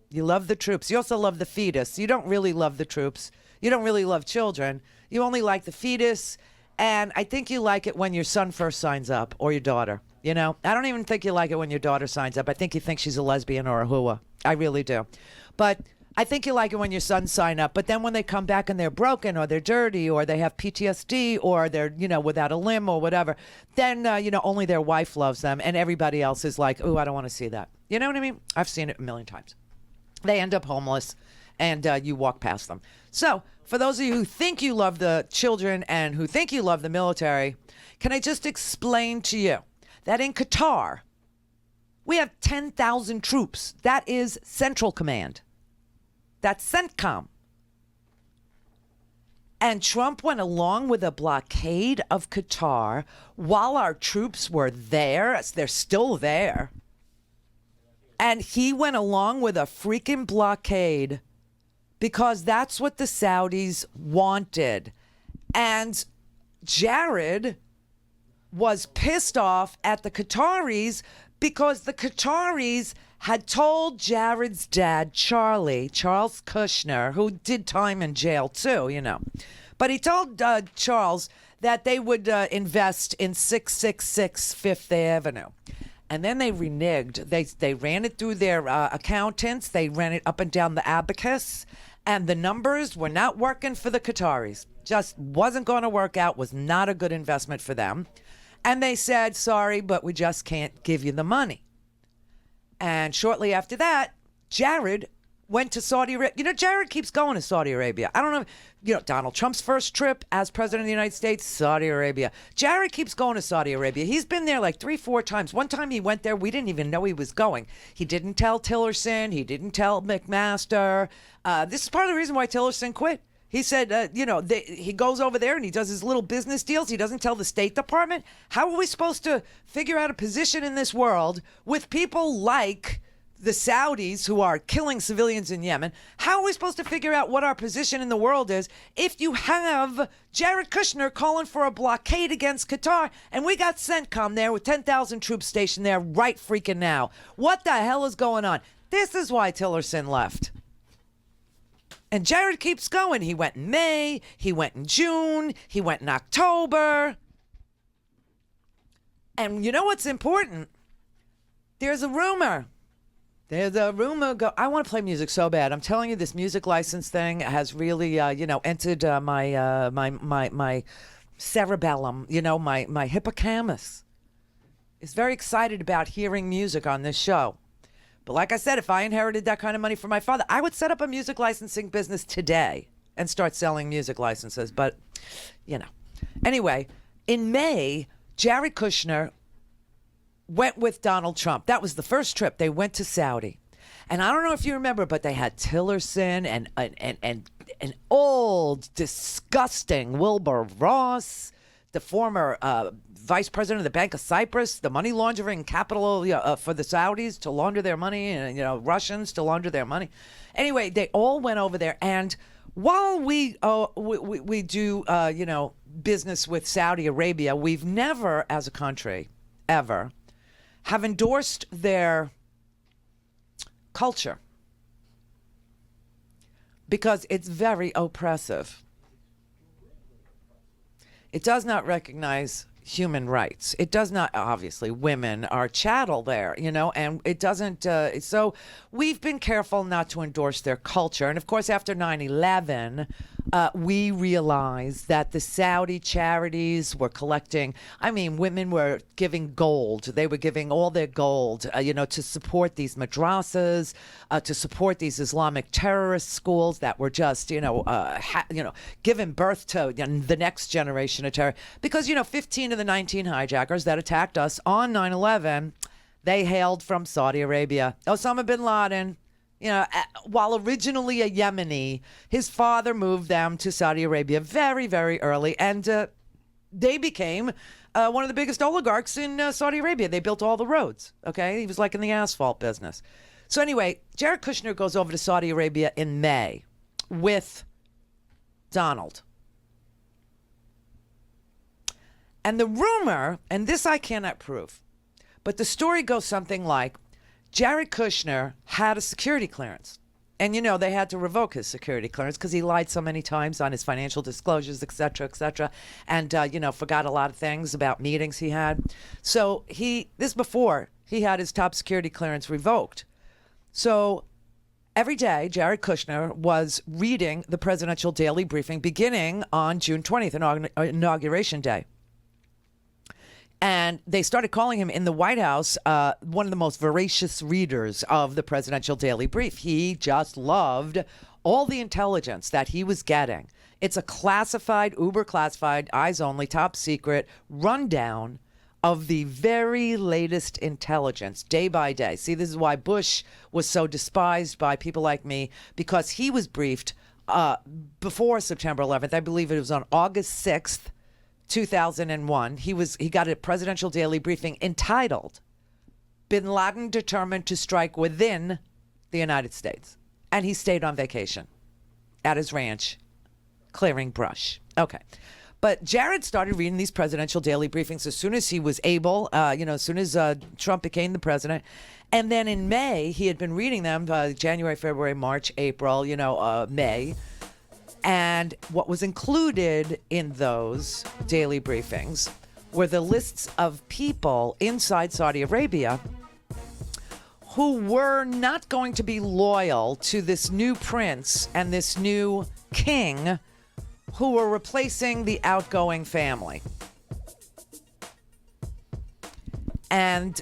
You love the troops. You also love the fetus. You don't really love the troops. You don't really love children. You only like the fetus. And I think you like it when your son first signs up or your daughter. I don't even think you like it when your daughter signs up. I think you think she's a lesbian or a hooah. I really do. But I think you like it when your sons sign up. But then when they come back and they're broken or they're dirty or they have PTSD or they're, without a limb or whatever, then, only their wife loves them and everybody else is like, oh, I don't want to see that. You know what I mean? I've seen it a million times. They end up homeless and you walk past them. So for those of you who think you love the children and who think you love the military, can I just explain to you that in Qatar, we have 10,000 troops. That is Central Command. That's CENTCOM. And Trump went along with a blockade of Qatar while our troops were there. They're still there. And he went along with a freaking blockade because that's what the Saudis wanted. And Jared was pissed off at the Qataris because the Qataris had told Jared's dad, Charles Kushner, who did time in jail too, you know. But he told Charles that they would invest in 666 Fifth Avenue. And then they reneged. They ran it through their accountants. They ran it up and down the abacus. And the numbers were not working for the Qataris. Just wasn't going to work out, was not a good investment for them. And they said, sorry, but we just can't give you the money. And shortly after that, Jared went to Saudi Arabia. You know, Jared keeps going to Saudi Arabia. I don't know. You know, Donald Trump's first trip as president of the United States, Saudi Arabia. Jared keeps going to Saudi Arabia. He's been there like 3-4 times. One time he went there, we didn't even know he was going. He didn't tell Tillerson. He didn't tell McMaster. This is part of the reason why Tillerson quit. He said, he goes over there and he does his little business deals. He doesn't tell the State Department. How are we supposed to figure out a position in this world with people like the Saudis who are killing civilians in Yemen? How are we supposed to figure out what our position in the world is if you have Jared Kushner calling for a blockade against Qatar and we got CENTCOM there with 10,000 troops stationed there right freaking now? What the hell is going on? This is why Tillerson left. And Jared keeps going. He went in May, he went in June, he went in October. And you know what's important? There's a rumor. I want to play music so bad. I'm telling you, this music license thing has really, entered my cerebellum, my hippocampus. Is very excited about hearing music on this show. But like I said, if I inherited that kind of money from my father, I would set up a music licensing business today and start selling music licenses. But, Anyway, in May, Jared Kushner went with Donald Trump. That was the first trip. They went to Saudi. And I don't know if you remember, but they had Tillerson and an old, disgusting Wilbur Ross, the former vice president of the Bank of Cyprus, the money laundering capital for the Saudis to launder their money, and Russians to launder their money. Anyway, they all went over there, and while we do business with Saudi Arabia, we've never, as a country, ever, have endorsed their culture because it's very oppressive. It does not recognize human rights. It does not, obviously, women are chattel there, and it doesn't, so we've been careful not to endorse their culture. And of course, after 9/11, we realized that the Saudi charities were collecting, women were giving gold. They were giving all their gold, to support these madrasas, to support these Islamic terrorist schools that were just, giving birth to the next generation of terror. Because, 15 of the 19 hijackers that attacked us on 9/11, they hailed from Saudi Arabia. Osama bin Laden, while originally a Yemeni, his father moved them to Saudi Arabia very, very early. And they became one of the biggest oligarchs in Saudi Arabia. They built all the roads, okay? He was like in the asphalt business. So anyway, Jared Kushner goes over to Saudi Arabia in May with Donald. And the rumor, and this I cannot prove, but the story goes something like, Jared Kushner had a security clearance. And, they had to revoke his security clearance because he lied so many times on his financial disclosures, et cetera, and, forgot a lot of things about meetings he had. So before he had his top security clearance revoked. So every day, Jared Kushner was reading the presidential daily briefing beginning on June 20th, Inauguration Day. And they started calling him in the White House one of the most voracious readers of the presidential daily brief. He just loved all the intelligence that he was getting. It's a classified, uber classified, eyes only, top secret rundown of the very latest intelligence day by day. See, this is why Bush was so despised by people like me, because he was briefed before September 11th. I believe it was on August 6th. 2001, he got a presidential daily briefing entitled bin Laden determined to strike within the United States. And he stayed on vacation at his ranch, clearing brush. Okay. But Jared started reading these presidential daily briefings as soon as he was able, as soon as Trump became the president. And then in May, he had been reading them, January, February, March, April, May. And what was included in those daily briefings were the lists of people inside Saudi Arabia who were not going to be loyal to this new prince and this new king who were replacing the outgoing family. And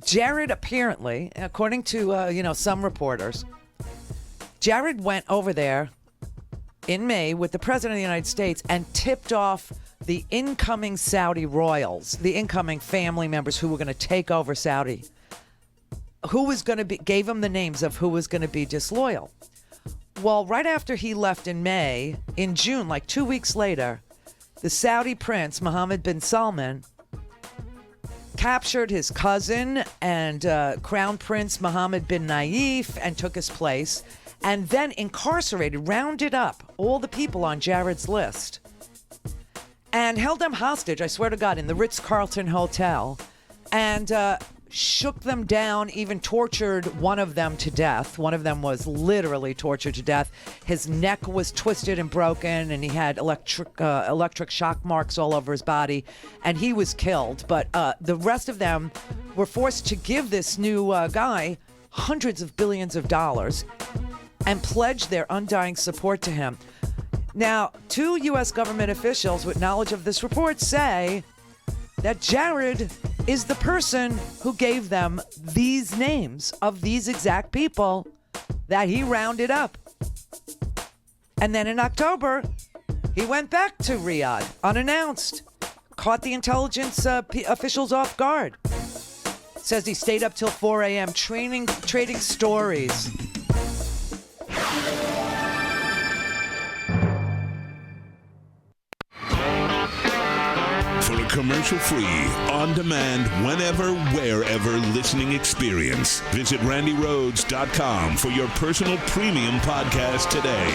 Jared apparently, according to, some reporters, Jared went over there in May with the president of the United States and tipped off the incoming Saudi royals, the incoming family members who were going to take over Saudi, gave him the names of who was going to be disloyal. Well, right after he left in May, in June, like 2 weeks later, the Saudi prince, Mohammed bin Salman, captured his cousin and Crown Prince Mohammed bin Nayef and took his place, and then rounded up all the people on Jared's list and held them hostage, I swear to God, in the Ritz-Carlton Hotel, and shook them down, even tortured one of them to death. One of them was literally tortured to death. His neck was twisted and broken, and he had electric shock marks all over his body, and he was killed. But the rest of them were forced to give this new guy hundreds of billions of dollars and pledge their undying support to him. Now, 2 U.S. government officials with knowledge of this report say that Jared is the person who gave them these names of these exact people that he rounded up. And then in October, he went back to Riyadh unannounced, caught the intelligence officials off guard. Says he stayed up till 4 a.m. trading stories. For a commercial-free, on-demand, whenever, wherever listening experience, visit RandiRhodes.com for your personal premium podcast today.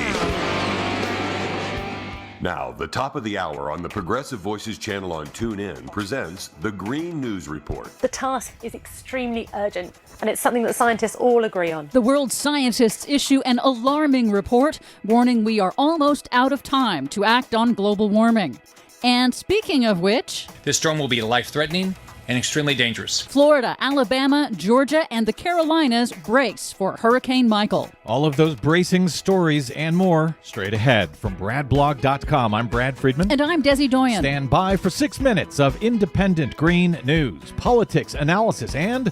Now, the top of the hour on the Progressive Voices channel on TuneIn presents the Green News Report. The task is extremely urgent, and it's something that scientists all agree on. The world's scientists issue an alarming report warning we are almost out of time to act on global warming. And speaking of which, this storm will be life-threatening and extremely dangerous. Florida, Alabama, Georgia, and the Carolinas brace for Hurricane Michael. All of those bracing stories and more straight ahead from BradBlog.com. I'm Brad Friedman. And I'm Desi Doyen. Stand by for 6 minutes of independent green news, politics, analysis, and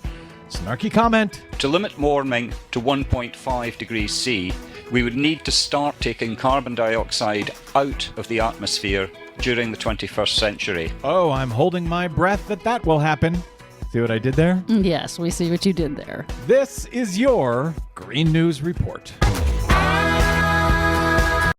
snarky comment. To limit warming to 1.5 degrees C, we would need to start taking carbon dioxide out of the atmosphere during the 21st century. Oh, I'm holding my breath that will happen. See what I did there? Yes, we see what you did there. This is your Green News Report.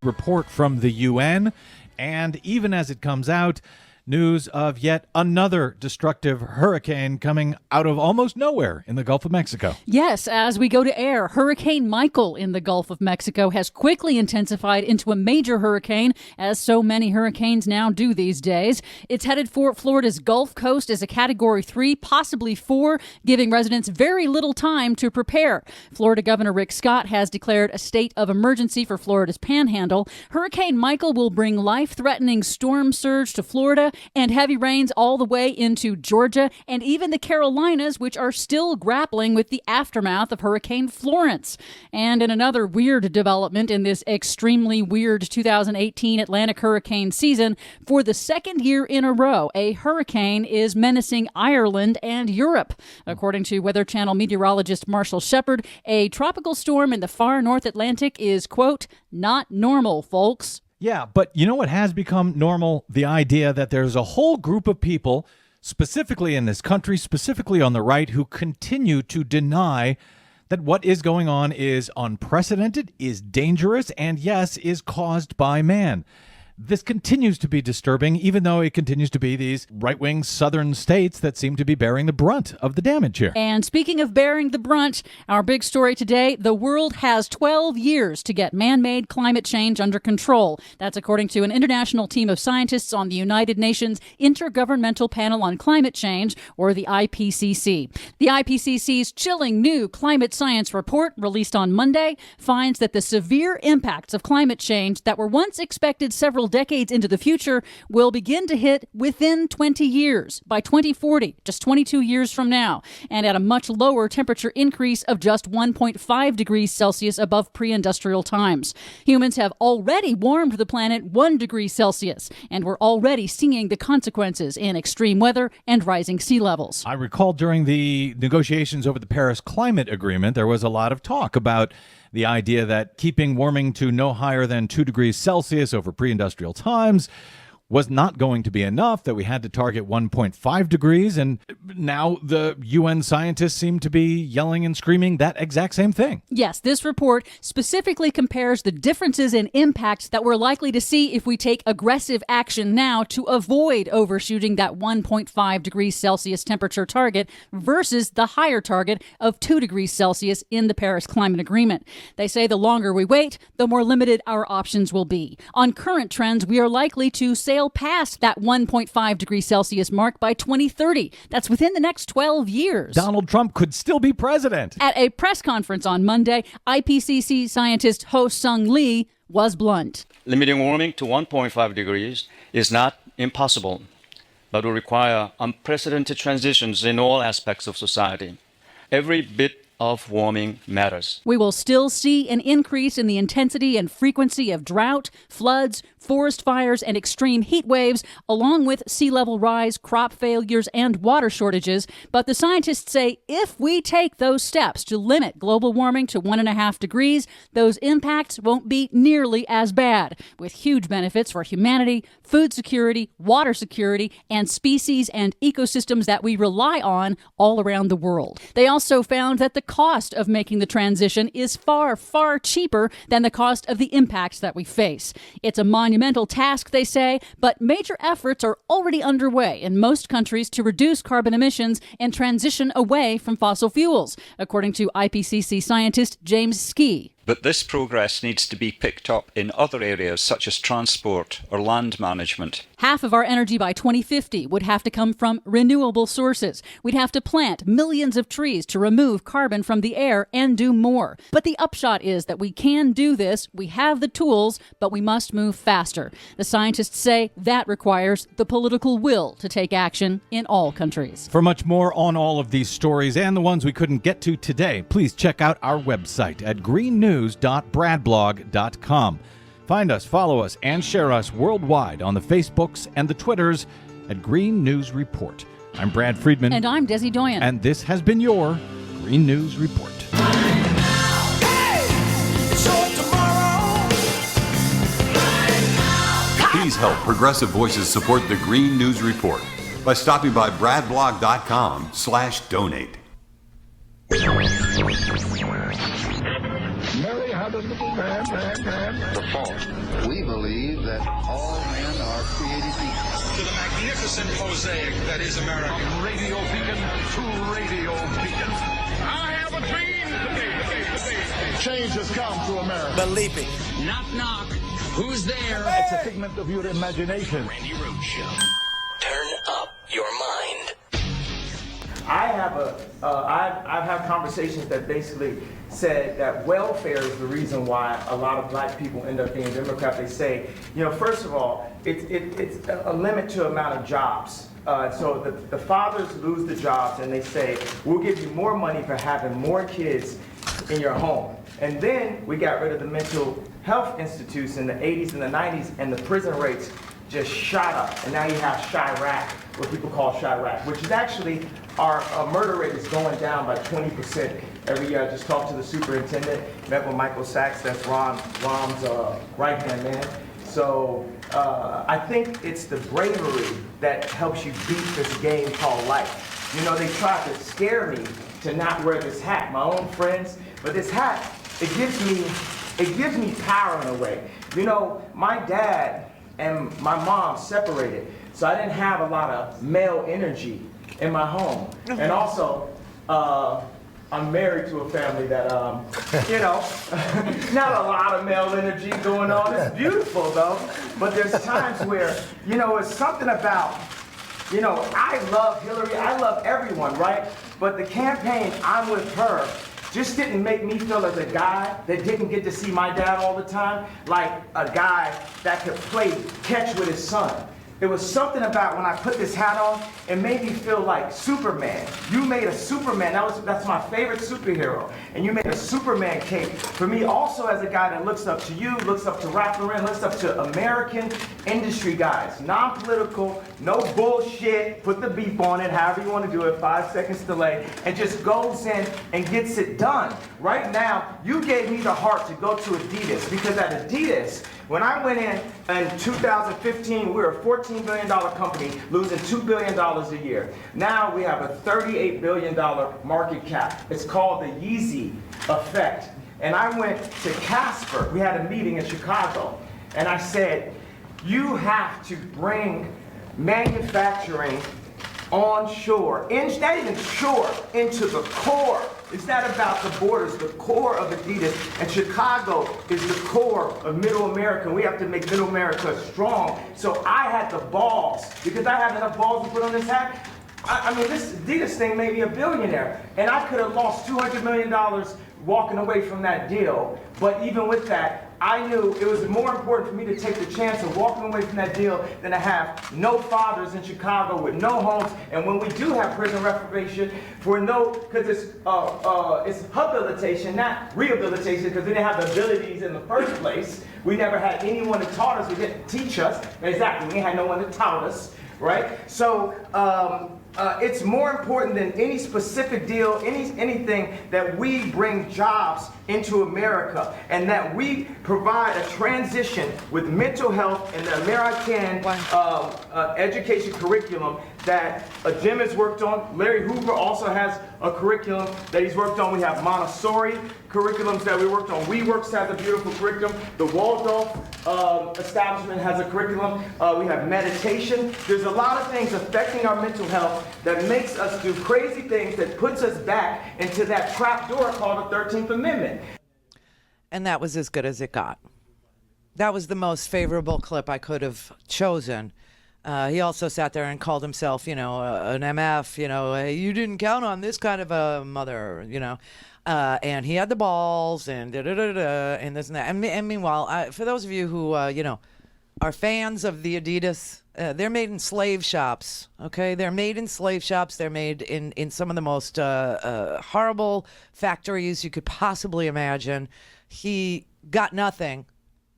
Report from the UN, and even as it comes out, news of yet another destructive hurricane coming out of almost nowhere in the Gulf of Mexico. Yes, as we go to air, Hurricane Michael in the Gulf of Mexico has quickly intensified into a major hurricane, as so many hurricanes now do these days. It's headed for Florida's Gulf Coast as a Category 3, possibly 4, giving residents very little time to prepare. Florida Governor Rick Scott has declared a state of emergency for Florida's Panhandle. Hurricane Michael will bring life-threatening storm surge to Florida and heavy rains all the way into Georgia and even the Carolinas, which are still grappling with the aftermath of Hurricane Florence. And in another weird development in this extremely weird 2018 Atlantic hurricane season, for the second year in a row, a hurricane is menacing Ireland and Europe. According to Weather Channel meteorologist Marshall Shepard, a tropical storm in the far North Atlantic is, quote, not normal, folks. Yeah, but you know what has become normal? The idea that there's a whole group of people, specifically in this country, specifically on the right, who continue to deny that what is going on is unprecedented, is dangerous, and yes, is caused by man. this continues to be disturbing, even though it continues to be these right-wing southern states that seem to be bearing the brunt of the damage here. And speaking of bearing the brunt, our big story today, the world has 12 years to get man-made climate change under control. That's according to an international team of scientists on the United Nations Intergovernmental Panel on Climate Change, or the IPCC. The IPCC's chilling new climate science report, released on Monday, finds that the severe impacts of climate change that were once expected several decades into the future will begin to hit within 20 years, by 2040, just 22 years from now, and at a much lower temperature increase of just 1.5 degrees Celsius above pre-industrial times. Humans have already warmed the planet 1 degree Celsius, and we're already seeing the consequences in extreme weather and rising sea levels. I recall during the negotiations over the Paris Climate Agreement, there was a lot of talk about the idea that keeping warming to no higher than 2 degrees Celsius over pre-industrial times was not going to be enough, that we had to target 1.5 degrees. And now the UN scientists seem to be yelling and screaming that exact same thing. Yes, this report specifically compares the differences in impacts that we're likely to see if we take aggressive action now to avoid overshooting that 1.5 degrees Celsius temperature target versus the higher target of 2 degrees Celsius in the Paris Climate Agreement. They say the longer we wait, the more limited our options will be. On current trends, we are likely to sail past that 1.5 degrees Celsius mark by 2030. That's within the next 12 years. Donald Trump could still be president. At a press conference on Monday, IPCC scientist Ho Sung Lee was blunt. Limiting warming to 1.5 degrees is not impossible, but will require unprecedented transitions in all aspects of society. Every bit of warming matters. We will still see an increase in the intensity and frequency of drought, floods, forest fires, and extreme heat waves, along with sea level rise, crop failures, and water shortages. But the scientists say if we take those steps to limit global warming to 1.5 degrees, those impacts won't be nearly as bad, with huge benefits for humanity, food security, water security, and species and ecosystems that we rely on all around the world. They also found that the cost of making the transition is far, far cheaper than the cost of the impacts that we face. It's a monumental task, they say, but major efforts are already underway in most countries to reduce carbon emissions and transition away from fossil fuels, according to IPCC scientist James Skee. But this progress needs to be picked up in other areas such as transport or land management. Half of our energy by 2050 would have to come from renewable sources. We'd have to plant millions of trees to remove carbon from the air and do more. But the upshot is that we can do this. We have the tools, but we must move faster. The scientists say that requires the political will to take action in all countries. For much more on all of these stories and the ones we couldn't get to today, please check out our website at greennews.bradblog.com. Find us, follow us, and share us worldwide on the Facebooks and the Twitters at Green News Report. I'm Brad Friedman. And I'm Desi Doyen. And this has been your Green News Report. Please help Progressive Voices support the Green News Report by stopping by bradblog.com/donate. Mary had a little man. The fault. We believe that all men are created equal. To the magnificent mosaic that is America. From radio beacon to radio beacon. I have a dream today. Change has come to America. Believe it. Knock, knock. Who's there? It's a figment of your imagination. Randi Rhodes Show. Turn up your mind. I've had conversations that basically said that welfare is the reason why a lot of black people end up being Democrat. They say, first of all, it's a limit to amount of jobs. So the fathers lose the jobs and they say, we'll give you more money for having more kids in your home. And then we got rid of the mental health institutes in the 80s and the 90s, and the prison rates just shot up. And now you have Chirac, what people call Chirac, which is actually our murder rate is going down by 20% every year. I just talked to the superintendent, met with Michael Sachs, that's Rom's right-hand man. So I think it's the bravery that helps you beat this game called life. They tried to scare me to not wear this hat, my own friends, but this hat, it gives me power in a way. My dad and my mom separated. So I didn't have a lot of male energy in my home. And also, I'm married to a family that, you know, not a lot of male energy going on. It's beautiful, though. But there's times where, you know, it's something about, you know, I love Hillary. I love everyone, right? But the campaign, I'm with her, just didn't make me feel as a guy that didn't get to see my dad all the time, like a guy that could play catch with his son. It was something about when I put this hat on, it made me feel like Superman. You made a Superman. That's my favorite superhero. And you made a Superman cape. For me, also as a guy that looks up to you, looks up to Ralph Lauren, looks up to American industry guys. Non-political, no bullshit, put the beep on it, however you want to do it, 5 seconds delay, and just goes in and gets it done. Right now, you gave me the heart to go to Adidas, because at Adidas, when I went in 2015, we were a $14 billion company, losing $2 billion a year. Now we have a $38 billion market cap. It's called the Yeezy effect. And I went to Casper. We had a meeting in Chicago. And I said, you have to bring manufacturing onshore, not even shore, into the core. It's not about the borders, the core of Adidas. And Chicago is the core of Middle America. We have to make Middle America strong. So I had the balls, because I have enough balls to put on this hat. I mean, this Adidas thing made me a billionaire. And I could have lost $200 million walking away from that deal. But even with that, I knew it was more important for me to take the chance of walking away from that deal than to have no fathers in Chicago with no homes. And when we do have prison reformation, because it's habilitation, not rehabilitation, because we didn't have the abilities in the first place. We never had anyone that taught us, who didn't teach us. Exactly, we had no one that taught us, right? So it's more important than any specific deal, anything, that we bring jobs into America, and that we provide a transition with mental health and the American education curriculum that Jim has worked on. Larry Hoover also has a curriculum that he's worked on. We have Montessori curriculums that we worked on. WeWorks has a beautiful curriculum. The Waldorf establishment has a curriculum. We have meditation. There's a lot of things affecting our mental health that makes us do crazy things, that puts us back into that trap door called the 13th Amendment. And that was as good as it got. That was the most favorable clip I could have chosen. He also sat there and called himself, you know, an MF, you know, hey, you didn't count on this kind of a mother, you know. And he had the balls and and this and that. And meanwhile, for those of you who, you know, are fans of the Adidas, they're made in slave shops, okay? They're made in slave shops. They're made in some of the most horrible factories you could possibly imagine. He got nothing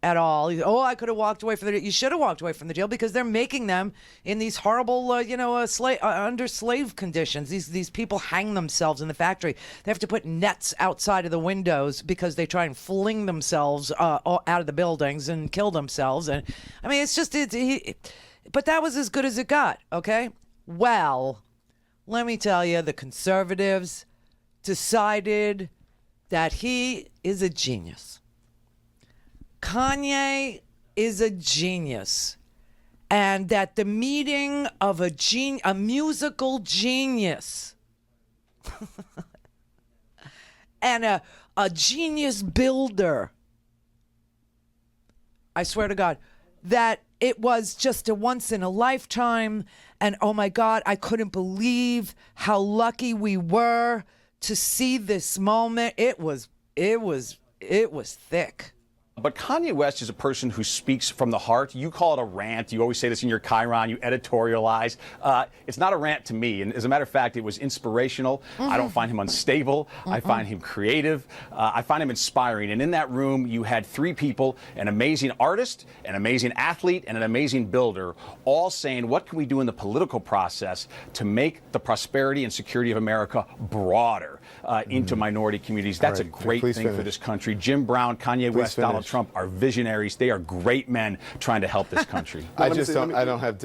at all. I could have walked away from the deal. You should have walked away from the deal, because they're making them in these horrible, under slave conditions. These people hang themselves in the factory. They have to put nets outside of the windows because they try and fling themselves out of the buildings and kill themselves. And I mean, it's just, but that was as good as it got, okay? Well, let me tell you, the conservatives decided that he is a genius. Kanye is a genius, and that the meeting of a musical genius and a genius builder, I swear to God, that it was just a once in a lifetime. And oh my God, I couldn't believe how lucky we were to see this moment. It was thick. But Kanye West is a person who speaks from the heart. You call it a rant. You always say this in your Chiron. You editorialize. It's not a rant to me. And as a matter of fact, it was inspirational. I don't find him unstable. I find him creative. I find him inspiring. And in that room, you had three people, an amazing artist, an amazing athlete, and an amazing builder, all saying, what can we do in the political process to make the prosperity and security of America broader into minority communities? That's a great thing for this country. Jim Brown, Kanye West, Donald Donald Trump are visionaries. They are great men trying to help this country. I just don't have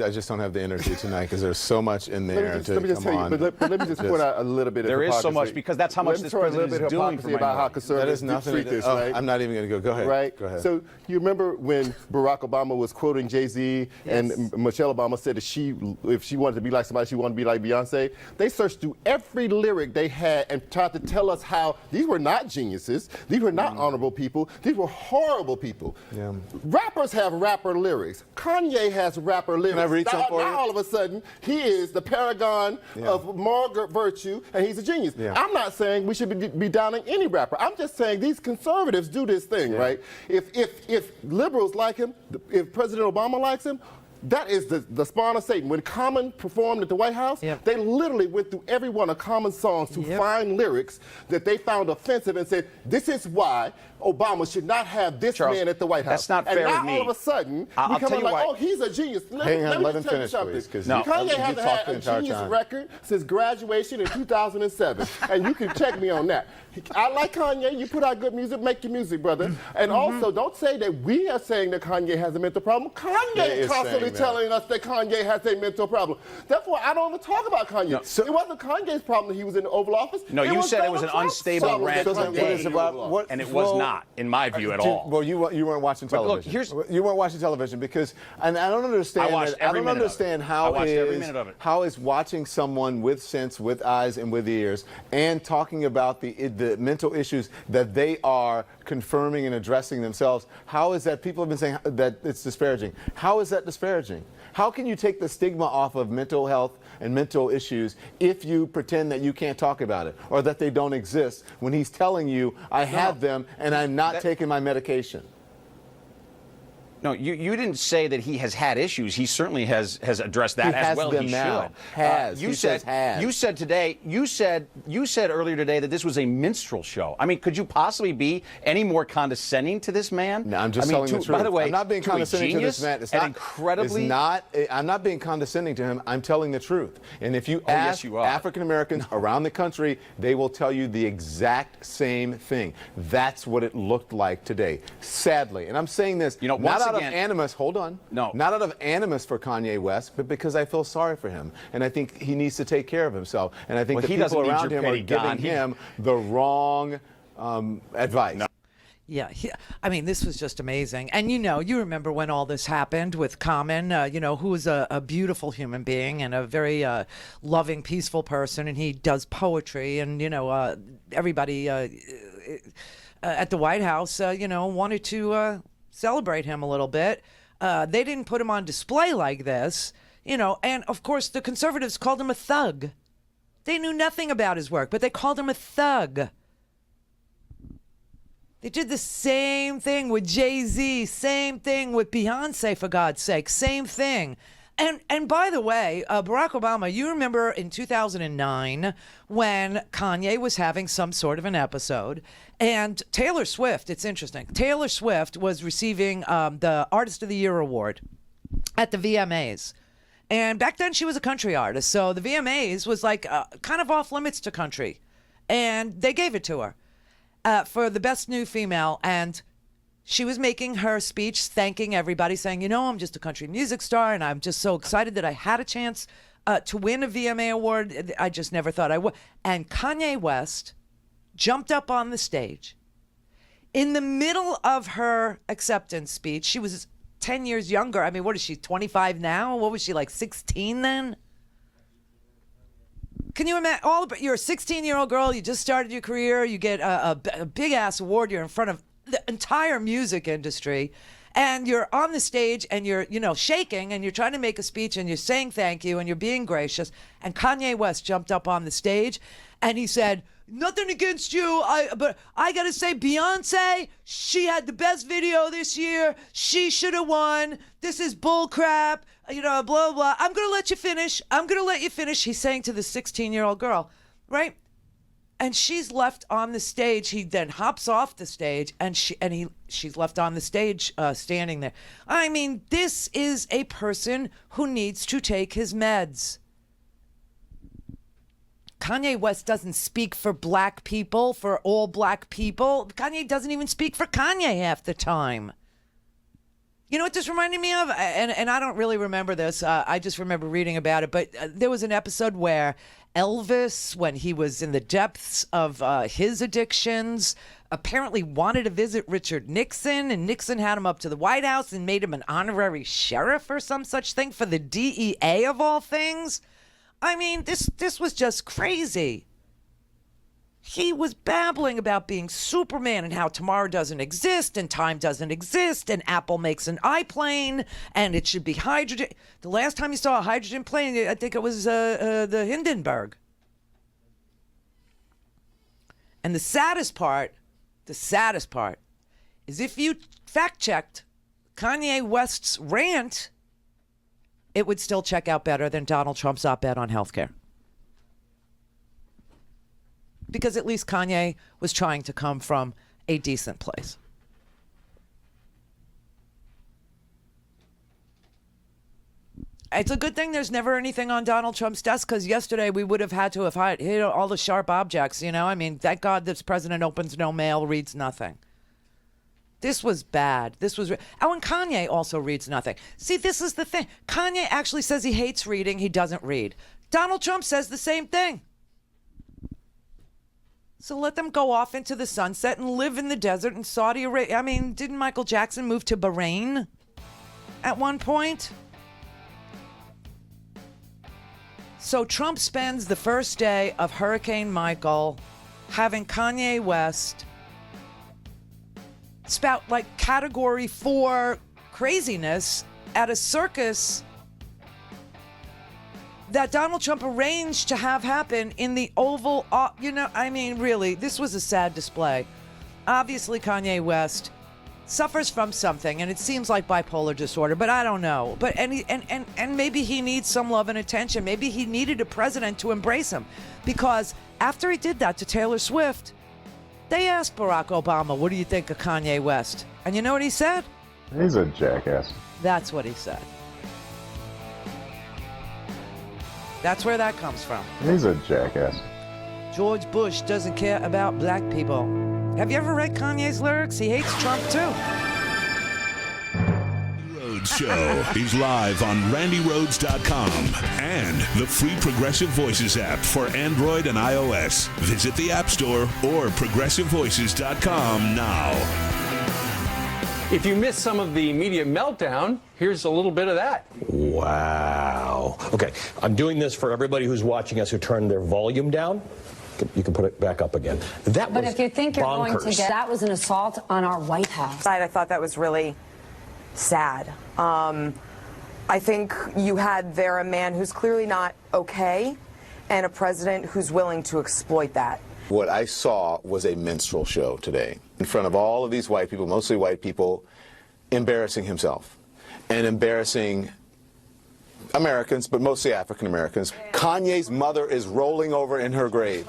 the energy tonight because there's so much in there let me just tell you, but let me just point out a little bit of there hypocrisy. is so much because that's how much this president is doing for about how conservatives treat this, right? I'm not even going to go. Go ahead. Right? Go ahead. So you remember when Barack Obama was quoting Jay-Z and Michelle Obama said that if she wanted to be like somebody, she wanted to be like Beyonce? They searched through every lyric they had and tried to tell us how these were not geniuses, these were not honorable people, these were horrible people. Yeah. Rappers have rapper lyrics. Kanye has rapper lyrics. Can I read something for you? Now all of a sudden, he is the paragon of moral virtue, and he's a genius. Yeah. I'm not saying we should be downing any rapper. I'm just saying these conservatives do this thing, right? If liberals like him, if President Obama likes him, that is the spawn of Satan. When Common performed at the White House, they literally went through every one of Common's songs to find lyrics that they found offensive and said, this is why Obama should not have this man at the White House. That's not fair and now with me. all of a sudden, I'll we come tell in you like, why. oh, he's a genius. Hang on, let him me tell you finish, something. please, 'cause Kanye you hasn't talked had the a entire genius time. record since graduation in 2007, and you can check me on that. I like Kanye. You put out good music, make your music, brother. And also, don't say that we are saying that Kanye has a mental problem. Kanye is constantly telling us that Kanye has a mental problem. Therefore, I don't even talk about Kanye. No. It wasn't Kanye's problem that he was in the Oval Office. No, you said it was an Donald Trump's unstable problem rant that Kanye today, was and it was not, in my view, at all. Well, you weren't watching But look, television. You weren't watching television because, and I don't understand. I watched every minute of it. How I watched every minute of it. How is watching someone with sense, with eyes, and with ears, and talking about the mental issues that they are confirming and addressing themselves? How is that? People have been saying that it's disparaging. How is that disparaging? How can you take the stigma off of mental health and mental issues if you pretend that you can't talk about it or that they don't exist when he's telling you, I have them and I'm not taking my medication? No, you didn't say that he has had issues. He certainly has addressed that as well. He now. Has. You said today. You said earlier today that this was a minstrel show. I mean, could you possibly be any more condescending to this man? No, I'm just telling the truth. By the way, I'm not being condescending to this man. I'm not being condescending to him. I'm telling the truth. And if you ask African Americans around the country, they will tell you the exact same thing. That's what it looked like today. Sadly, and I'm saying this. Not out of animus, hold on. No. Not out of animus for Kanye West, but because I feel sorry for him. And I think he needs to take care of himself. And I think the people around him are giving him the wrong advice. No. Yeah, I mean, this was just amazing. And you remember when all this happened with Common, who is a beautiful human being and a very loving, peaceful person, and he does poetry, and, everybody at the White House, wanted to celebrate him a little bit. They didn't put him on display like this, and of course the conservatives called him a thug. They knew nothing about his work, but they called him a thug. They did the same thing with Jay-Z, same thing with Beyonce, for God's sake, same thing. And by the way, Barack Obama, you remember in 2009 when Kanye was having some sort of an episode, and Taylor Swift, it's interesting, Taylor Swift was receiving the Artist of the Year award at the VMAs. And back then she was a country artist, so the VMAs was like kind of off limits to country. And they gave it to her for the best new female, and she was making her speech thanking everybody, saying, I'm just a country music star, and I'm just so excited that I had a chance to win a VMA award. I just never thought I would. And Kanye West jumped up on the stage. In the middle of her acceptance speech, she was 10 years younger. I mean, what is she, 25 now? What was she, like 16 then? Can you imagine? You're a 16-year-old girl, you just started your career, you get a big-ass award, you're in front of the entire music industry, and you're on the stage and you're shaking and you're trying to make a speech and you're saying thank you and you're being gracious, and Kanye West jumped up on the stage and he said, nothing against you, but I gotta say, Beyonce, she had the best video this year, she should have won, this is bull crap, blah blah. I'm gonna let you finish, he's saying to the 16-year-old girl, right? And she's left on the stage. He then hops off the stage, and she's left on the stage standing there. I mean, this is a person who needs to take his meds. Kanye West doesn't speak for black people, for all black people. Kanye doesn't even speak for Kanye half the time. You know what this reminded me of? And I don't really remember this. I just remember reading about it. But there was an episode where Elvis, when he was in the depths of his addictions, apparently wanted to visit Richard Nixon, and Nixon had him up to the White House and made him an honorary sheriff or some such thing for the DEA of all things. I mean, this was just crazy. He was babbling about being Superman and how tomorrow doesn't exist and time doesn't exist and Apple makes an iPlane and it should be hydrogen. The last time you saw a hydrogen plane, I think it was the Hindenburg. And the saddest part is if you fact-checked Kanye West's rant, it would still check out better than Donald Trump's op-ed on healthcare. Because at least Kanye was trying to come from a decent place. It's a good thing there's never anything on Donald Trump's desk, because yesterday we would have had to have hit all the sharp objects, you know? I mean, thank God this president opens no mail, reads nothing. This was bad. Oh, and Kanye also reads nothing. See, this is the thing. Kanye actually says he hates reading. He doesn't read. Donald Trump says the same thing. So let them go off into the sunset and live in the desert in Saudi Arabia. I mean, didn't Michael Jackson move to Bahrain at one point? So Trump spends the first day of Hurricane Michael having Kanye West spout like Category 4 craziness at a circus that Donald Trump arranged to have happen in the Oval. I mean, really, this was a sad display. Obviously, Kanye West suffers from something, and it seems like bipolar disorder, but I don't know. But and maybe he needs some love and attention. Maybe he needed a president to embrace him, because after he did that to Taylor Swift, they asked Barack Obama, "What do you think of Kanye West?" And you know what he said? He's a jackass. That's what he said. That's where that comes from. He's a jackass. George Bush doesn't care about black people. Have you ever read Kanye's lyrics? He hates Trump, too. Rhodes Show is live on RandiRhodes.com and the free Progressive Voices app for Android and iOS. Visit the App Store or ProgressiveVoices.com now. If you missed some of the media meltdown, here's a little bit of that. Wow. Okay, I'm doing this for everybody who's watching us who turned their volume down. You can put it back up again. That but was if you think you're bonkers. going to get that was an assault on our White House. I thought that was really sad. I think you had there a man who's clearly not okay and a president who's willing to exploit that. What I saw was a minstrel show today in front of all of these white people, mostly white people, embarrassing himself and embarrassing Americans, but mostly African Americans. Kanye's mother is rolling over in her grave.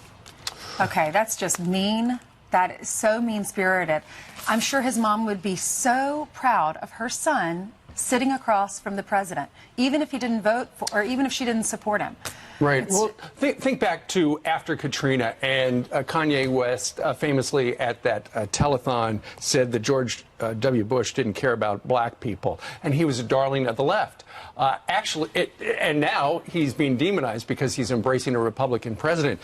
Okay, that's just mean. That is so mean-spirited. I'm sure his mom would be so proud of her son sitting across from the president, even if he didn't vote for, or even if she didn't support him. Right. Well, think back to after Katrina, and Kanye West famously at that telethon said that George W. Bush didn't care about black people, and he was a darling of the left. And now he's being demonized because he's embracing a Republican president.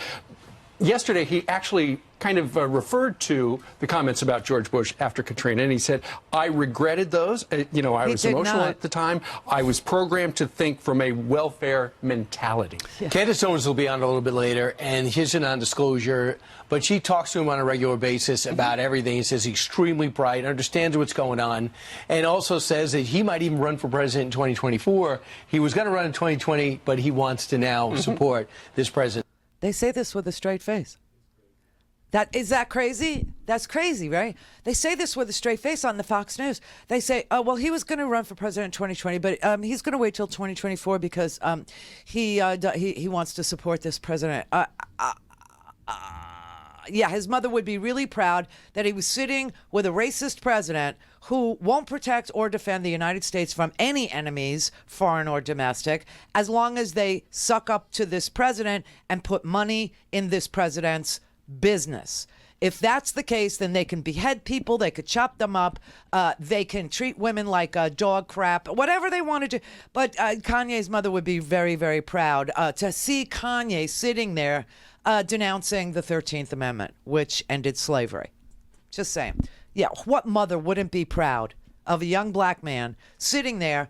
Yesterday, he actually kind of referred to the comments about George Bush after Katrina, and he said, I regretted those. I was emotional at the time. I was programmed to think from a welfare mentality. Yeah. Candace Owens will be on a little bit later, and here's a non-disclosure, but she talks to him on a regular basis about everything. He says he's extremely bright, understands what's going on, and also says that he might even run for president in 2024. He was going to run in 2020, but he wants to now support this president. They say this with a straight face. Is that crazy? That's crazy, right? They say this with a straight face on the Fox News. They say, oh, well, he was going to run for president in 2020, but he's going to wait till 2024 because he wants to support this president. yeah, his mother would be really proud that he was sitting with a racist president who won't protect or defend the United States from any enemies, foreign or domestic, as long as they suck up to this president and put money in this president's business. If that's the case, then they can behead people, they could chop them up, they can treat women like dog crap, whatever they want to do. But Kanye's mother would be very, very proud to see Kanye sitting there denouncing the 13th Amendment, which ended slavery. Just saying. Yeah, what mother wouldn't be proud of a young black man sitting there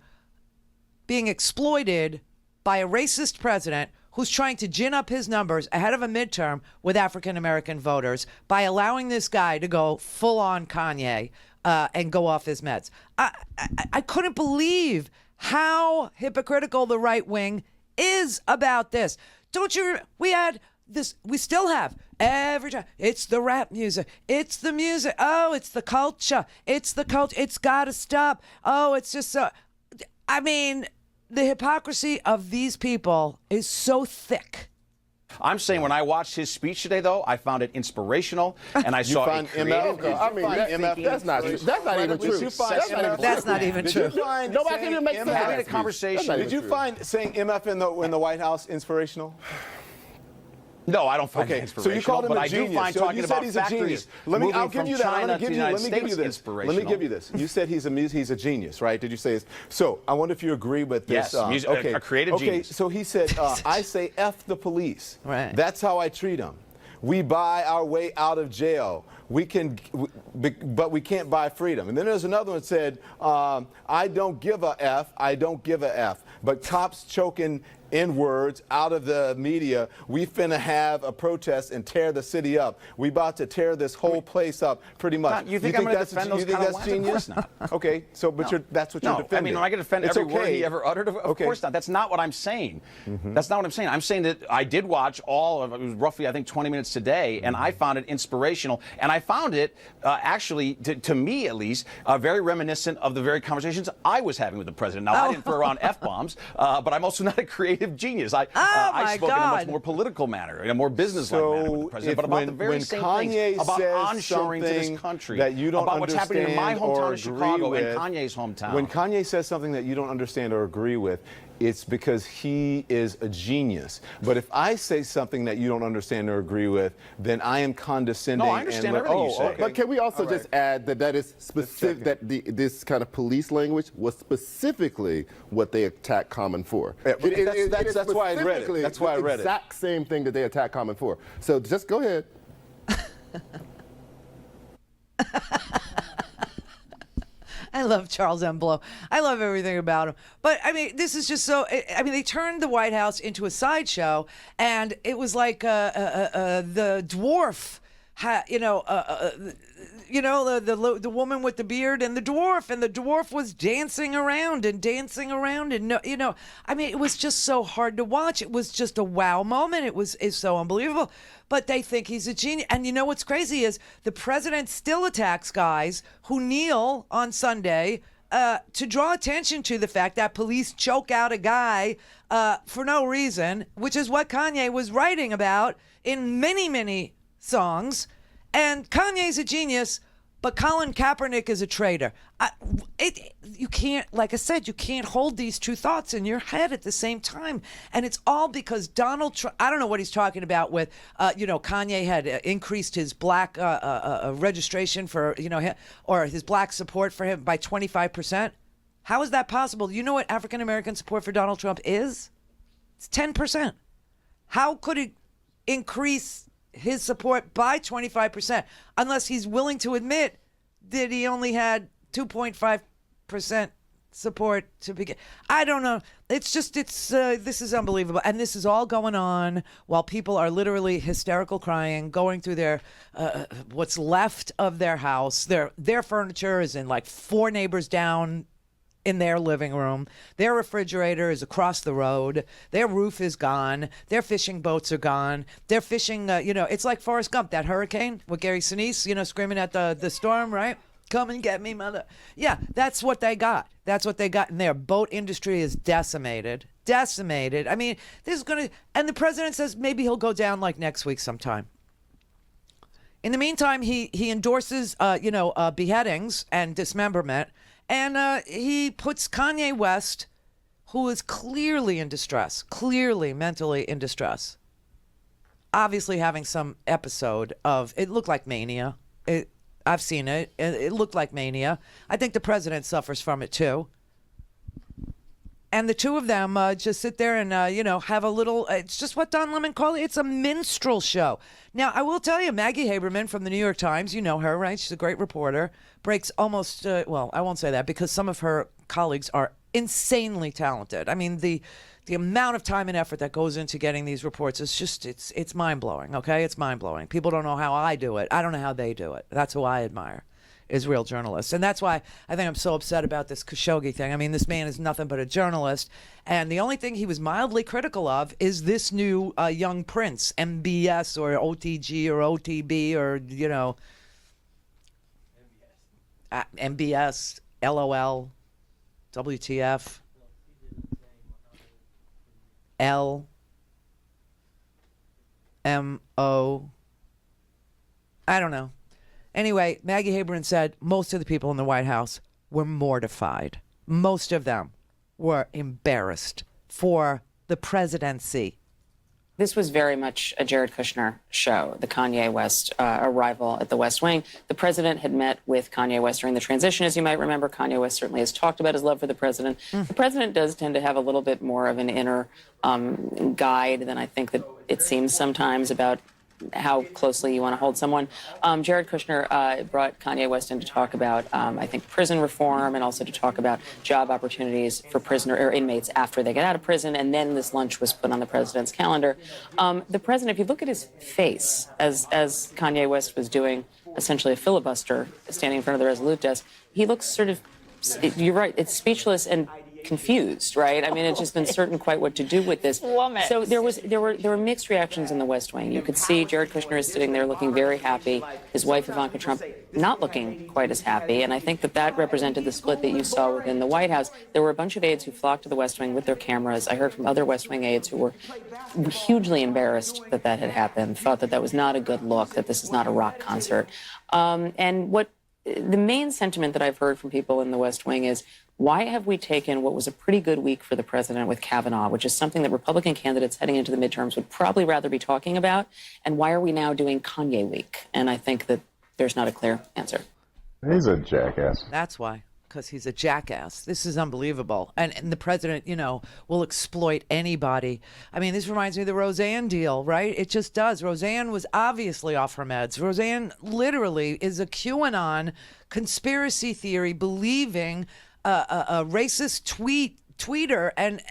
being exploited by a racist president who's trying to gin up his numbers ahead of a midterm with African-American voters by allowing this guy to go full-on Kanye and go off his meds. I couldn't believe how hypocritical the right wing is about this. Don't you? We had this. We still have every time. It's the rap music. It's the music. Oh, it's the culture. It's the culture. It's got to stop. Oh, it's just so. I mean, the hypocrisy of these people is so thick. I'm saying when I watched his speech today, though, I found it inspirational, and I saw a creative. That's not true. That's not even true. That's not even true. Nobody can even make sense. Having a conversation. Did you find saying MF in the White House inspirational? No, I don't find it inspirational. So you called him but a genius. I do find so talking you about said he's a factories genius. I'll give you that. Let me give you this. Let me give you this. You said he's a genius, right? Did you say this? So I wonder if you agree with this. Yes, a creative genius. Okay, so he said, I say F the police. Right. That's how I treat them. We buy our way out of jail. But we can't buy freedom. And then there's another one that said, I don't give a F. I don't give a F. But cops choking N-words out of the media. We finna have a protest and tear the city up. We about to tear this whole place up, pretty much. You think I'm going to defend those kind of lines? Of course not. Okay, so that's what you're defending. I mean, am I going to defend every word he ever uttered? Of course not. That's not what I'm saying. That's not what I'm saying. I'm saying that I did watch all of it. It was roughly, I think, 20 minutes today, and I found it inspirational. And I found it actually, to me at least, very reminiscent of the very conversations I was having with the president. Now, I didn't throw around F-bombs, but I'm also not a creative genius. I spoke in a much more political manner, in a more business-like manner with the president, but about the very same things, about onshoring to this country, that you don't about what's happening in my hometown of Chicago and Kanye's hometown. When Kanye says something that you don't understand or agree with, it's because he is a genius. But if I say something that you don't understand or agree with, then I am condescending. No, I understand everything you say. Okay. But can we also just add that is specific, that this kind of police language was specifically what they attacked Common for. That's why I read it. That's why I read it. The exact same thing that they attacked Common for. So just go ahead. I love Charles M. Blow. I love everything about him. But, I mean, this is just so... I mean, they turned the White House into a sideshow, and it was like the dwarf... the woman with the beard and the dwarf was dancing around, and I mean, it was just so hard to watch. It was just a wow moment. It's so unbelievable. But they think he's a genius. And you know what's crazy is the president still attacks guys who kneel on Sunday to draw attention to the fact that police choke out a guy for no reason, which is what Kanye was writing about in many, many songs. And Kanye's a genius, but Colin Kaepernick is a traitor. You can't, like I said, you can't hold these two thoughts in your head at the same time. And it's all because Donald Trump, I don't know what he's talking about with, Kanye had increased his black registration for, or his black support for him by 25%. How is that possible? You know what African-American support for Donald Trump is? It's 10%. How could it increase his support by 25% unless he's willing to admit that he only had 2.5% support to begin? I don't know. It's just, this is unbelievable. And this is all going on while people are literally hysterical crying, going through their, what's left of their house. Their furniture is in like 4 neighbors down in their living room. Their refrigerator is across the road. Their roof is gone. Their fishing boats are gone. They're fishing, it's like Forrest Gump, that hurricane with Gary Sinise, screaming at the storm, right? Come and get me, mother. Yeah, that's what they got. That's what they got in there. Boat industry is decimated. I mean, this is going to, and the president says maybe he'll go down like next week sometime. In the meantime, he endorses, beheadings and dismemberment, and he puts Kanye West, who is clearly in distress, clearly mentally in distress, obviously having some episode of, it looked like mania. I've seen it. It looked like mania. I think the president suffers from it too. And the two of them just sit there and, have a little, it's just what Don Lemon called it. It's a minstrel show. Now, I will tell you, Maggie Haberman from the New York Times, you know her, right? She's a great reporter. Breaks almost, I won't say that because some of her colleagues are insanely talented. I mean, the amount of time and effort that goes into getting these reports is just, it's mind-blowing, okay? It's mind-blowing. People don't know how I do it. I don't know how they do it. That's who I admire, is real journalists. And that's why I think I'm so upset about this Khashoggi thing. I mean, this man is nothing but a journalist. And the only thing he was mildly critical of is this new young prince, MBS or OTG or OTB or, MBS, LOL, WTF, LMO. I don't know. Anyway, Maggie Haberman said most of the people in the White House were mortified. Most of them were embarrassed for the presidency. This was very much a Jared Kushner show, the Kanye West arrival at the West Wing. The president had met with Kanye West during the transition, as you might remember. Kanye West certainly has talked about his love for the president. The president does tend to have a little bit more of an inner guide than I think that it seems sometimes about how closely you want to hold someone. Jared Kushner brought Kanye West in to talk about, I think, prison reform and also to talk about job opportunities for prisoner or inmates after they get out of prison. And then this lunch was put on the president's calendar. The president, if you look at his face as Kanye West was doing essentially a filibuster standing in front of the Resolute desk, he looks sort of, you're right, it's speechless and confused, right? I mean, it's just uncertain quite what to do with this. So there were mixed reactions in the West Wing. You could see Jared Kushner is sitting there looking very happy. His wife Ivanka Trump not looking quite as happy, and I think that represented the split that you saw within the White House. There were a bunch of aides who flocked to the West Wing with their cameras. I heard from other West Wing aides who were hugely embarrassed that had happened, thought that was not a good look, that this is not a rock concert. And what the main sentiment that I've heard from people in the West Wing is, why have we taken what was a pretty good week for the president with Kavanaugh, which is something that Republican candidates heading into the midterms would probably rather be talking about, and why are we now doing Kanye week? And I think that there's not a clear answer. He's a jackass. That's why, because he's a jackass. This is unbelievable. And the president, will exploit anybody. I mean, this reminds me of the Roseanne deal, right? It just does. Roseanne was obviously off her meds. Roseanne literally is a QAnon conspiracy theory believing a racist tweeter and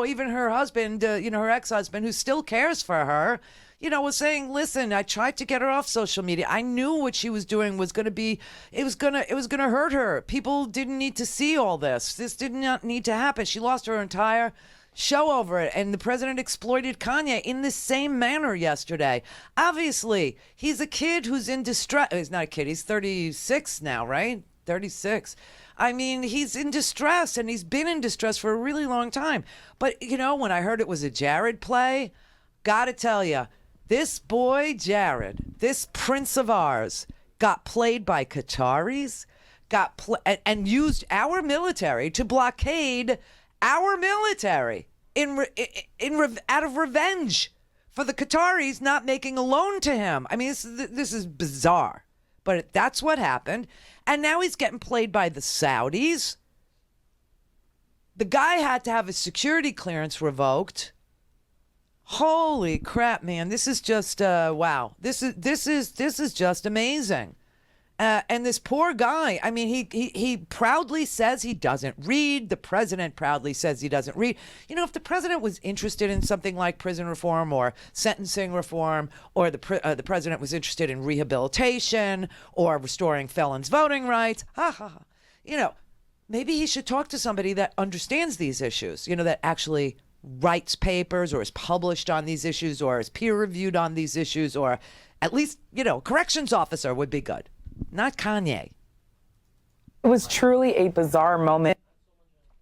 even her husband, her ex-husband, who still cares for her, was saying, listen, I tried to get her off social media. I knew what she was doing was going to be, it was going to hurt her. People didn't need to see all this. This did not need to happen. She lost her entire show over it, and the president exploited Kanye in the same manner yesterday. Obviously, he's a kid who's in distress. He's not a kid. He's 36 now, right? 36. I mean, he's in distress, and he's been in distress for a really long time. But, when I heard it was a Jared play, gotta tell you, this boy Jared, this prince of ours, got played by Qataris, and used our military to blockade our military out of revenge for the Qataris not making a loan to him. I mean, this is bizarre, but that's what happened. And now he's getting played by the Saudis. The guy had to have his security clearance revoked. Holy crap, man! This is just wow. This is just amazing. And this poor guy, I mean, he proudly says he doesn't read. The president proudly says he doesn't read. If the president was interested in something like prison reform or sentencing reform, or the president was interested in rehabilitation or restoring felons' voting rights, maybe he should talk to somebody that understands these issues, that actually writes papers or is published on these issues or is peer-reviewed on these issues, or at least, corrections officer would be good. Not Kanye. It was truly a bizarre moment.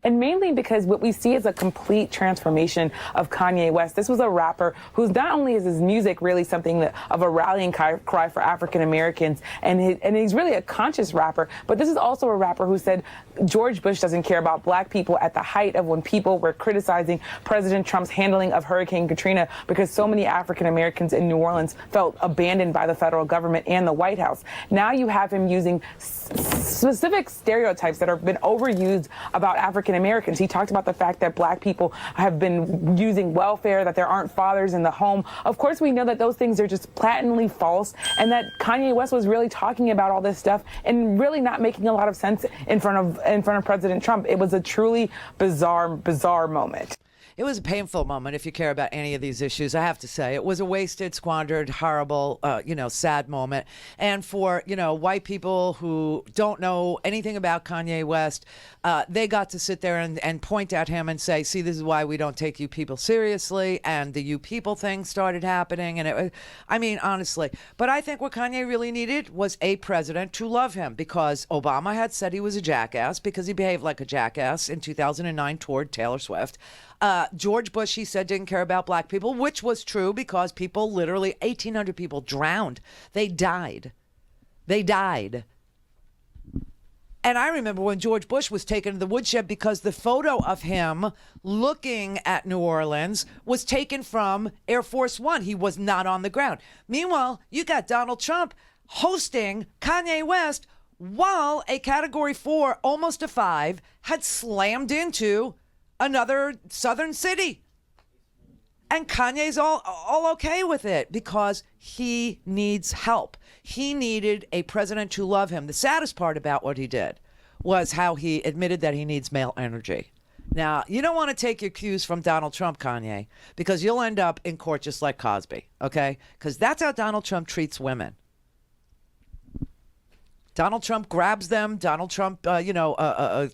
And mainly because what we see is a complete transformation of Kanye West. This was a rapper who's not only is his music really something of a rallying cry for African Americans, and he's really a conscious rapper, but this is also a rapper who said George Bush doesn't care about black people at the height of when people were criticizing President Trump's handling of Hurricane Katrina because so many African Americans in New Orleans felt abandoned by the federal government and the White House. Now you have him using specific stereotypes that have been overused about African Americans. He talked about the fact that black people have been using welfare, that there aren't fathers in the home. Of course, we know that those things are just patently false, and that Kanye West was really talking about all this stuff and really not making a lot of sense in front of President Trump. It was a truly bizarre moment. It was a painful moment if you care about any of these issues, I have to say. It was a wasted, squandered, horrible, sad moment. And for, white people who don't know anything about Kanye West, they got to sit there and point at him and say, see, this is why we don't take you people seriously. And the you people thing started happening. And honestly. But I think what Kanye really needed was a president to love him, because Obama had said he was a jackass because he behaved like a jackass in 2009 toward Taylor Swift. George Bush, he said, didn't care about black people, which was true because people, literally 1,800 people drowned. They died. And I remember when George Bush was taken to the woodshed because the photo of him looking at New Orleans was taken from Air Force One. He was not on the ground. Meanwhile, you got Donald Trump hosting Kanye West while a Category 4, almost a 5, had slammed into another southern city. And Kanye's all okay with it because he needs help. He needed a president to love him. The saddest part about what he did was how he admitted that he needs male energy. Now, you don't want to take your cues from Donald Trump, Kanye, because you'll end up in court just like Cosby, okay? Because that's how Donald Trump treats women. Donald Trump grabs them. Donald Trump,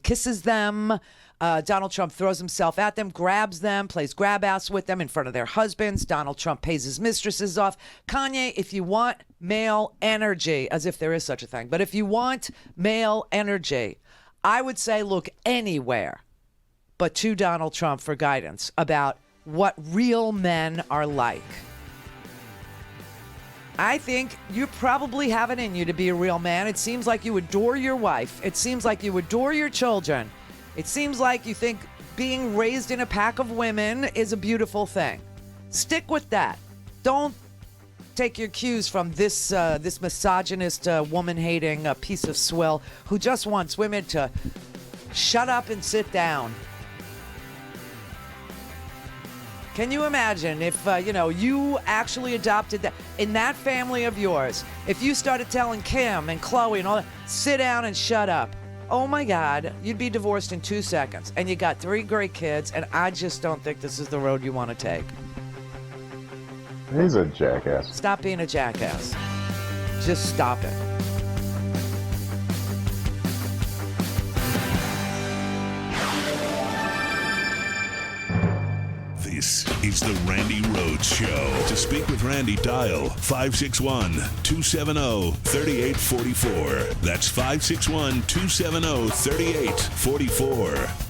kisses them. Donald Trump throws himself at them, grabs them, plays grab ass with them in front of their husbands. Donald Trump pays his mistresses off. Kanye, if you want male energy, as if there is such a thing, but if you want male energy, I would say look anywhere but to Donald Trump for guidance about what real men are like. I think you probably have it in you to be a real man. It seems like you adore your wife. It seems like you adore your children. It seems like you think being raised in a pack of women is a beautiful thing. Stick with that. Don't take your cues from this misogynist, woman-hating piece of swill who just wants women to shut up and sit down. Can you imagine if, you actually adopted that in that family of yours, if you started telling Kim and Chloe and all that, sit down and shut up. Oh my God, you'd be divorced in 2 seconds. And you got 3 great kids, and I just don't think this is the road you want to take. He's a jackass. Stop being a jackass. Just stop it. This is the Randi Rhodes Show. To speak with Randi, dial 561-270-3844. That's 561-270-3844.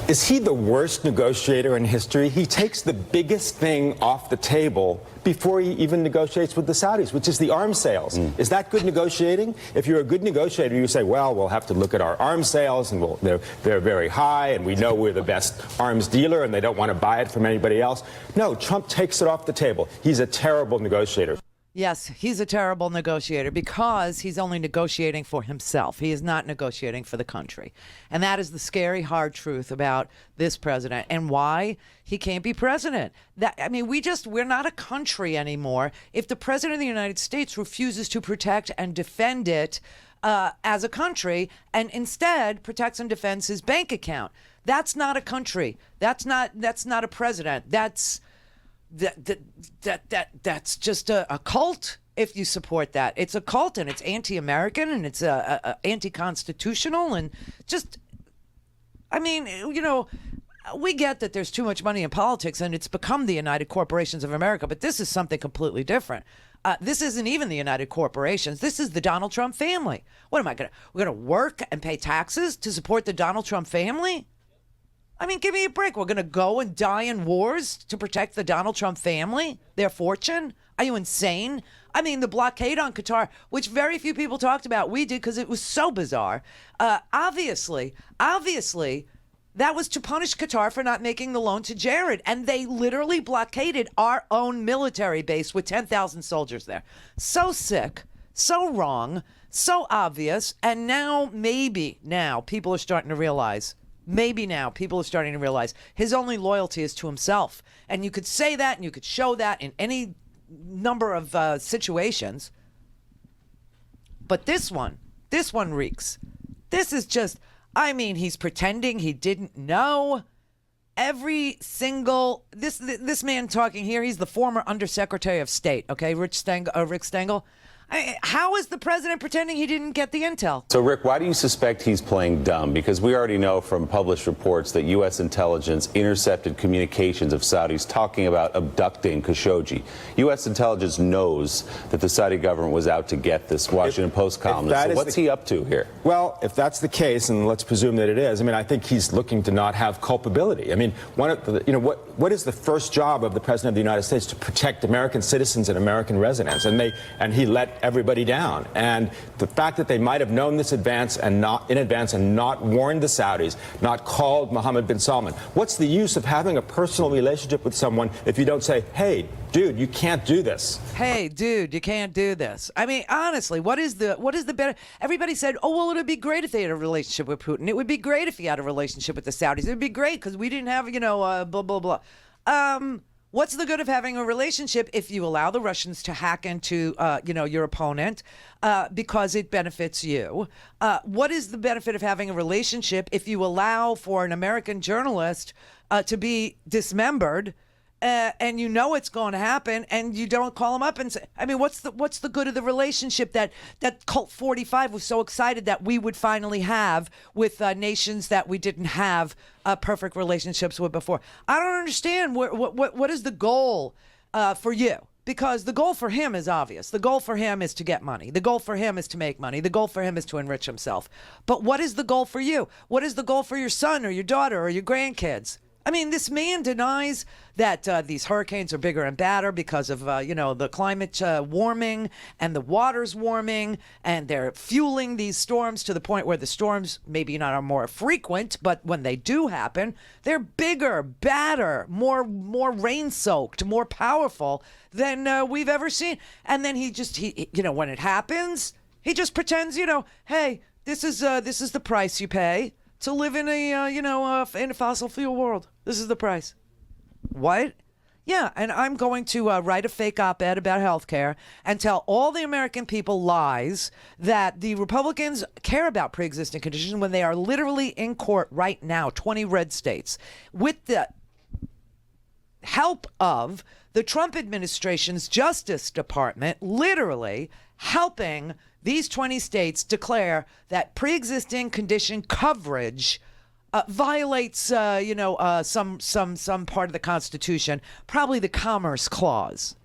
Is he the worst negotiator in history? He takes the biggest thing off the table before he even negotiates with the Saudis, which is the arms sales. Is that good negotiating? If you're a good negotiator, you say, well, we'll have to look at our arms sales, and they're very high, and we know we're the best arms dealer, and they don't want to buy it from anybody else. No, Trump takes it off the table. He's a terrible negotiator. Yes, he's a terrible negotiator because he's only negotiating for himself. He is not negotiating for the country. And that is the scary, hard truth about this president and why he can't be president. We're not a country anymore. If the president of the United States refuses to protect and defend it as a country and instead protects and defends his bank account, that's not a country. That's not a president. That's just a cult. If you support that, it's a cult, and it's anti-American, and it's anti-constitutional, and just, we get that there's too much money in politics, and it's become the United Corporations of America, but this is something completely different. This isn't even the United Corporations. This is the Donald Trump family. What am I going to, we're going to work and pay taxes to support the Donald Trump family? I mean, give me a break. We're going to go and die in wars to protect the Donald Trump family, their fortune? Are you insane? I mean, the blockade on Qatar, which very few people talked about, we did because it was so bizarre. Obviously, that was to punish Qatar for not making the loan to Jared. And they literally blockaded our own military base with 10,000 soldiers there. So sick, so wrong, so obvious. And now, people are starting to realize, his only loyalty is to himself. And you could say that and you could show that in any number of situations. But this one reeks. This is just, I mean, he's pretending he didn't know. Every single, this man talking here, he's the former Undersecretary of State, okay, Rick Stengel. How is the president pretending he didn't get the intel? So, Rick, why do you suspect he's playing dumb? Because we already know from published reports that U.S. intelligence intercepted communications of Saudis talking about abducting Khashoggi. U.S. intelligence knows that the Saudi government was out to get this Washington Post columnist. So what's he up to here? Well, if that's the case, and let's presume that it is, I mean, I think he's looking to not have culpability. I mean, what is the first job of the President of the United States? To protect American citizens and American residents. And he let everybody down. And the fact that they might have known this in advance and not warned the Saudis, not called Mohammed bin Salman. What's the use of having a personal relationship with someone if you don't say, hey, dude, you can't do this? Hey, dude, you can't do this. I mean, honestly, what is the better? Everybody said, oh, well, it would be great if they had a relationship with Putin. It would be great if he had a relationship with the Saudis. It would be great because we didn't have, blah, blah, blah. What's the good of having a relationship if you allow the Russians to hack into, your opponent because it benefits you? What is the benefit of having a relationship if you allow for an American journalist to be dismembered and you know it's going to happen and you don't call him up and say, I mean, what's the good of the relationship that Cult 45 was so excited that we would finally have with nations that we didn't have perfect relationships with before? I don't understand what is the goal for you? Because the goal for him is obvious. The goal for him is to get money. The goal for him is to make money. The goal for him is to enrich himself. But what is the goal for you? What is the goal for your son or your daughter or your grandkids? I mean, this man denies that these hurricanes are bigger and badder because of, the climate warming and the water's warming, and they're fueling these storms to the point where the storms maybe not are more frequent, but when they do happen, they're bigger, badder, more rain-soaked, more powerful than we've ever seen. And then he when it happens, he just pretends, hey, this is the price you pay to live in a fossil fuel world. This is the price. What? Yeah, and I'm going to write a fake op-ed about healthcare and tell all the American people lies that the Republicans care about pre-existing conditions when they are literally in court right now, 20 red states, with the help of the Trump administration's Justice Department, literally helping these 20 states declare that pre-existing condition coverage violates, some part of the Constitution, probably the Commerce Clause,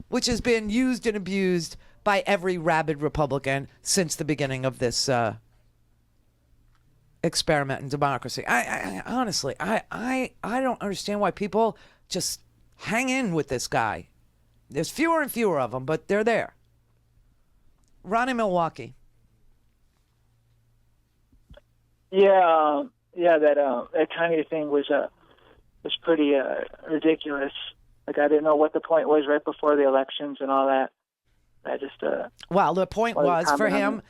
which has been used and abused by every rabid Republican since the beginning of this experiment in democracy. I honestly, I don't understand why people just hang in with this guy. There's fewer and fewer of them, but they're there. Ron in Milwaukee. Yeah, that Kanye thing was pretty ridiculous. Like, I didn't know what the point was right before the elections and all that. I just well, the point was for him.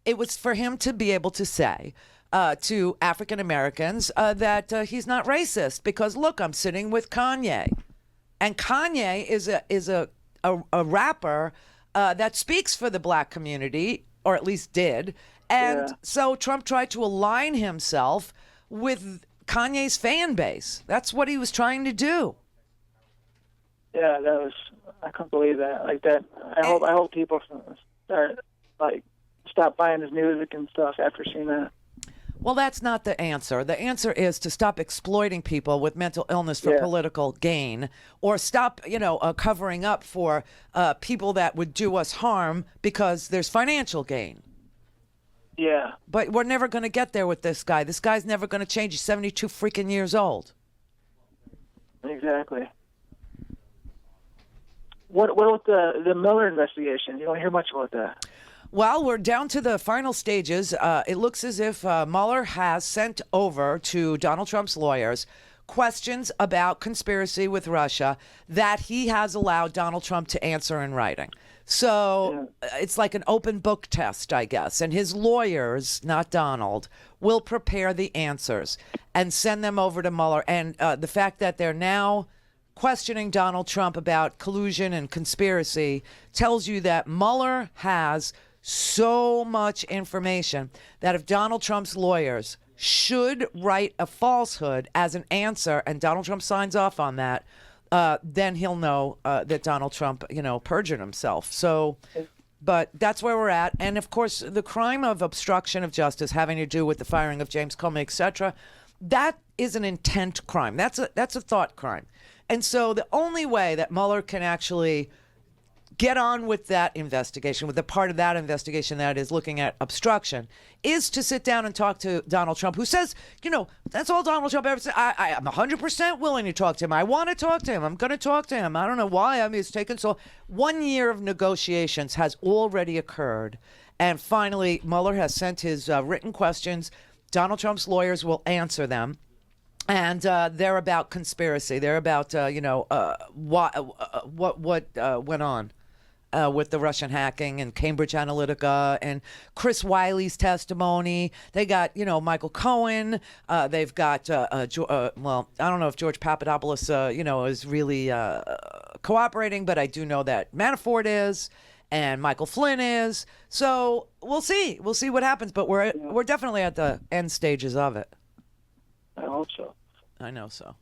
It was for him to be able to say to African Americans that he's not racist because look, I'm sitting with Kanye, and Kanye is a rapper that speaks for the black community, or at least did. And so Trump tried to align himself with Kanye's fan base. That's what he was trying to do. Yeah, I couldn't believe that. Like that, I hope people start stop buying his music and stuff after seeing that. Well, that's not the answer. The answer is to stop exploiting people with mental illness for political gain, or stop, covering up for people that would do us harm because there's financial gain. Yeah. But we're never going to get there with this guy. This guy's never going to change. He's 72 freaking years old. Exactly. What about the Miller investigation? You don't hear much about that. Well, we're down to the final stages. It looks as if Mueller has sent over to Donald Trump's lawyers questions about conspiracy with Russia that he has allowed Donald Trump to answer in writing. So it's like an open book test, I guess. And his lawyers, not Donald, will prepare the answers and send them over to Mueller. And the fact that they're now questioning Donald Trump about collusion and conspiracy tells you that Mueller has so much information that if Donald Trump's lawyers should write a falsehood as an answer and Donald Trump signs off on that, then he'll know that Donald Trump, perjured himself. So, but that's where we're at. And of course, the crime of obstruction of justice having to do with the firing of James Comey, etc., that is an intent crime. That's a thought crime. And so the only way that Mueller can actually get on with that investigation, with the part of that investigation that is looking at obstruction, is to sit down and talk to Donald Trump, who says, that's all Donald Trump ever said. I'm 100% willing to talk to him. I want to talk to him. I'm going to talk to him. I don't know why. It's taken so. 1 year of negotiations has already occurred. And finally, Mueller has sent his written questions. Donald Trump's lawyers will answer them. And they're about conspiracy. They're about, what went on with the Russian hacking and Cambridge Analytica and Chris Wiley's testimony. They got, Michael Cohen. They've got, I don't know if George Papadopoulos, is really cooperating, but I do know that Manafort is and Michael Flynn is. So we'll see. We'll see what happens. But we're definitely at the end stages of it. I hope so. I know so.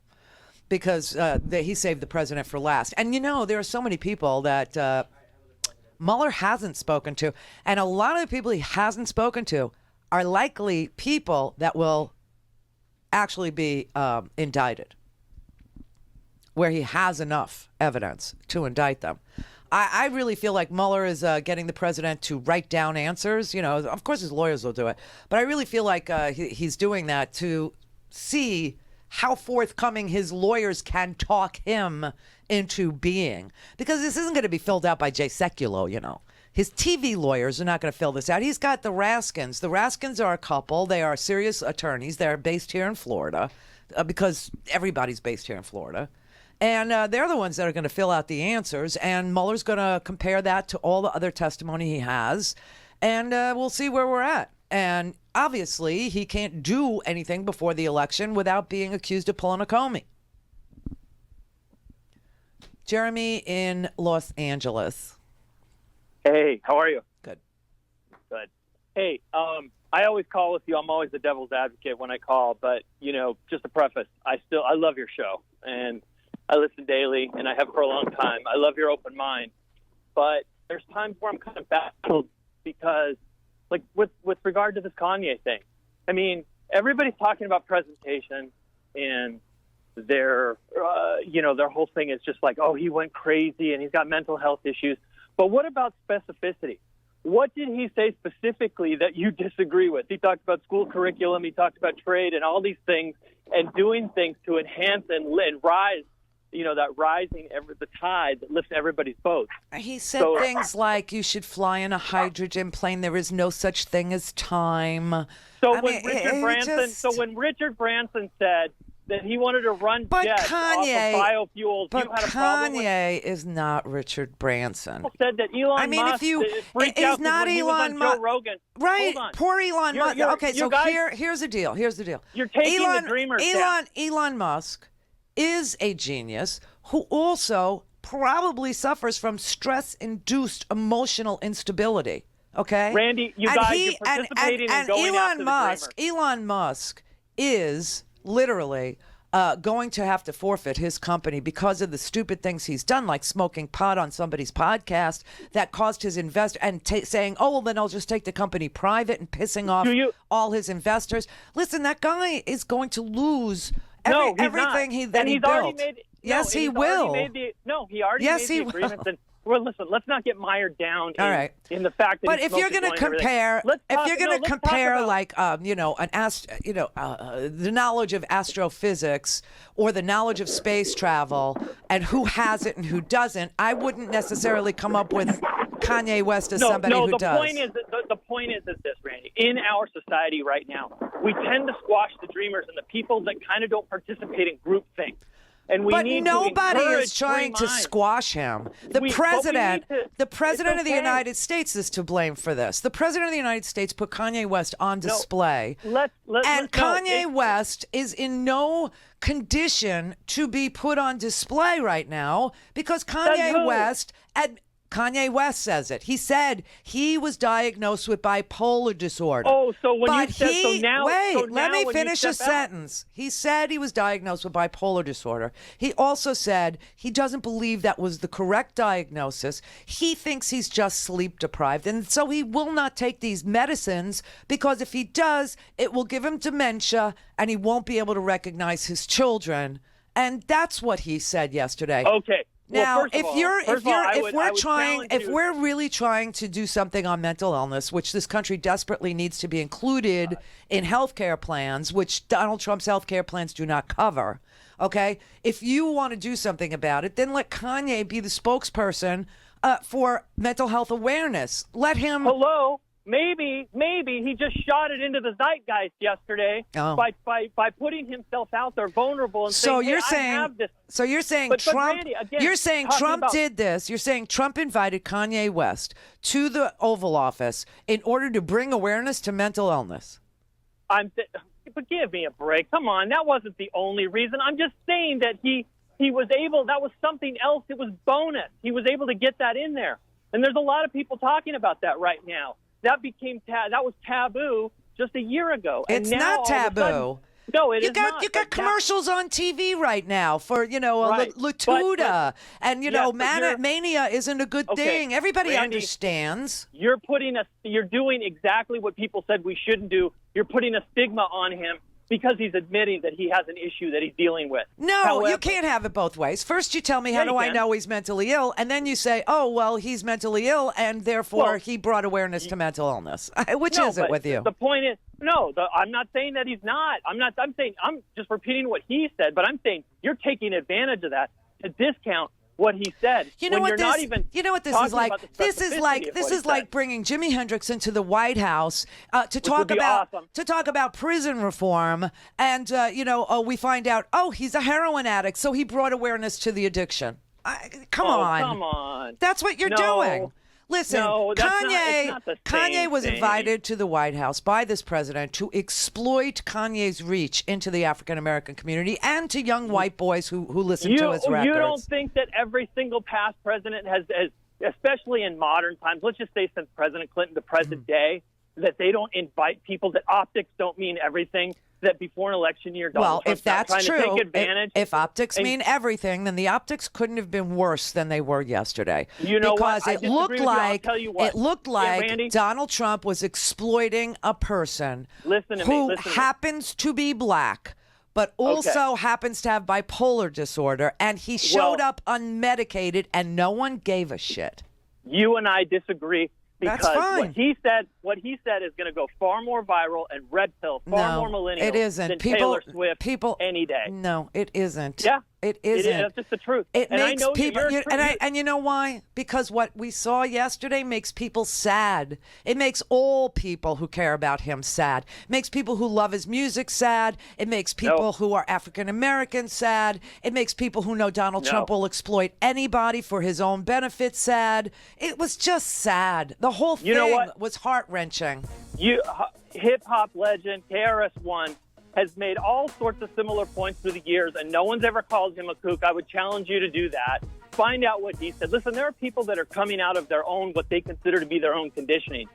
Because he saved the president for last. And, there are so many people that Mueller hasn't spoken to. And a lot of the people he hasn't spoken to are likely people that will actually be indicted, where he has enough evidence to indict them. I really feel like Mueller is getting the president to write down answers. Of course his lawyers will do it. But I really feel like he's doing that to see how forthcoming his lawyers can talk him into being. Because this isn't going to be filled out by Jay Sekulow, His TV lawyers are not going to fill this out. He's got the Raskins. The Raskins are a couple. They are serious attorneys. They're based here in Florida because everybody's based here in Florida. And they're the ones that are going to fill out the answers. And Mueller's going to compare that to all the other testimony he has. And we'll see where we're at. And obviously, he can't do anything before the election without being accused of pulling a Comey. Jeremy in Los Angeles. Hey, how are you? Good. Good. Hey, I always call with you. I'm always the devil's advocate when I call, but just a preface, I love your show, and I listen daily, and I have for a long time. I love your open mind, but there's times where I'm kind of baffled because, like with regard to this Kanye thing, everybody's talking about presentation, and their whole thing is just like, oh, he went crazy and he's got mental health issues. But what about specificity? What did he say specifically that you disagree with? He talked about school curriculum. He talked about trade and all these things and doing things to enhance and rise, that rising the tide that lifts everybody's boat. He said things like you should fly in a hydrogen plane. There is no such thing as time. So when Richard Branson said that he wanted to run jets off of biofuels, but you had a problem with Kanye is not Richard Branson. People said that Elon Musk freaked out not when he was on Joe Rogan. Right, Hold on. Poor Elon Musk. Okay, so guys, here's the deal. You're taking the dreamers down. Elon Musk is a genius who also probably suffers from stress-induced emotional instability. Okay, Randy, you're participating in going after the dreamer. Elon Musk is literally going to have to forfeit his company because of the stupid things he's done, like smoking pot on somebody's podcast that caused his investor and saying, oh, well, then I'll just take the company private and pissing off all his investors. Listen, that guy is going to lose everything that he built. Yes, he will. He already made the agreements. And, well, listen, let's not get mired down in the fact that. But if you're going to compare, the knowledge of astrophysics or the knowledge of space travel and who has it and who doesn't, I wouldn't necessarily come up with Kanye West as somebody who does. The point is this, Randy. In our society right now, we tend to squash the dreamers and the people that kind of don't participate in groupthink. But nobody is trying to squash him. The president of the United States is to blame for this. The president of the United States put Kanye West on display. Kanye West is in no condition to be put on display right now because Kanye West says it. He said he was diagnosed with bipolar disorder. Oh, so when you said let me finish a sentence. He said he was diagnosed with bipolar disorder. He also said he doesn't believe that was the correct diagnosis. He thinks he's just sleep deprived, and so he will not take these medicines because if he does, it will give him dementia, and he won't be able to recognize his children. And that's what he said yesterday. Okay. Now, if we're really trying to do something on mental illness, which this country desperately needs to be included in healthcare plans, which Donald Trump's healthcare plans do not cover, okay? If you want to do something about it, then let Kanye be the spokesperson for mental health awareness. Let him. Hello. Maybe he just shot it into the zeitgeist yesterday by putting himself out there vulnerable and saying, I have this. So you're saying Trump? Randy, again, you're saying Trump did this? You're saying Trump invited Kanye West to the Oval Office in order to bring awareness to mental illness? But give me a break. Come on, that wasn't the only reason. I'm just saying that he was able. That was something else. It was bonus. He was able to get that in there, and there's a lot of people talking about that right now. That was taboo just a year ago. It's not taboo. No, it is not. You got commercials on TV right now for, Latuda. And, mania isn't a good thing. Everybody Randy, understands. You're doing exactly what people said we shouldn't do. You're putting a stigma on him because he's admitting that he has an issue that he's dealing with. No, however, you can't have it both ways. First you tell me, how do I know he's mentally ill? And then you say, oh, well, he's mentally ill, and therefore he brought awareness to mental illness. Which is it with you? The point is, I'm not saying that he's not. I'm just repeating what he said, but I'm saying you're taking advantage of that to discount what he said. You know what this is like? This is like said. Bringing Jimi Hendrix into the White House to talk about prison reform, and we find out he's a heroin addict, so he brought awareness to the addiction. Come on, that's what you're doing. Listen, Kanye was invited to the White House by this president to exploit Kanye's reach into the African-American community and to young white boys who listen to his records. You don't think that every single past president has, especially in modern times, let's just say since President Clinton to present day, that they don't invite people, that optics don't mean everything, that before an election year, Donald Trump's if that's trying true, to take advantage. If optics mean everything, then the optics couldn't have been worse than they were yesterday. You know because what? it looked like Randy, Donald Trump was exploiting a person who happens to be black, but also happens to have bipolar disorder, and he showed up unmedicated, and no one gave a shit. You and I disagree. Because That's fine. what he said is going to go far more viral and red pill, more millennials it isn't. than Taylor Swift any day. No, it isn't. Yeah. It isn't. That's just the truth. It and makes I know people, and you know why? Because what we saw yesterday makes people sad. It makes all people who care about him sad. It makes people who love his music sad. It makes people who are African American sad. It makes people who know Donald Trump will exploit anybody for his own benefit sad. It was just sad. The whole thing was heart-wrenching. Hip hop legend KRS-One has made all sorts of similar points through the years, and no one's ever called him a kook. I would challenge you to do that. Find out what he said. Listen, there are people that are coming out of their own, what they consider to be their own conditioning,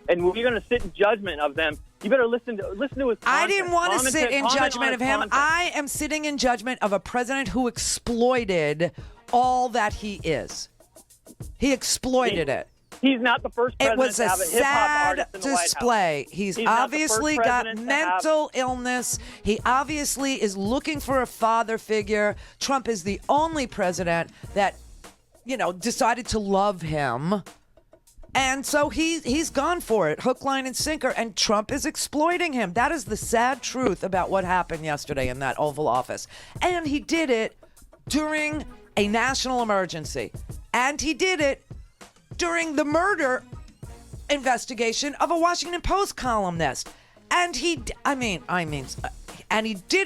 and we're going to sit in judgment of them You better listen to his content. I didn't want to sit in Comment judgment on of his him. content. I am sitting in judgment of a president who exploited all that he is. He exploited it. He's not the first It president was to a have a hip-hop sad artist in the White House. display. He's not the obviously first got president to have- mental illness. He obviously is looking for a father figure. Trump is the only president that, decided to love him. And so he's gone for it, hook, line, and sinker, and Trump is exploiting him. That is the sad truth about what happened yesterday in that Oval Office. And he did it during a national emergency. And he did it during the murder investigation of a Washington Post columnist. And he did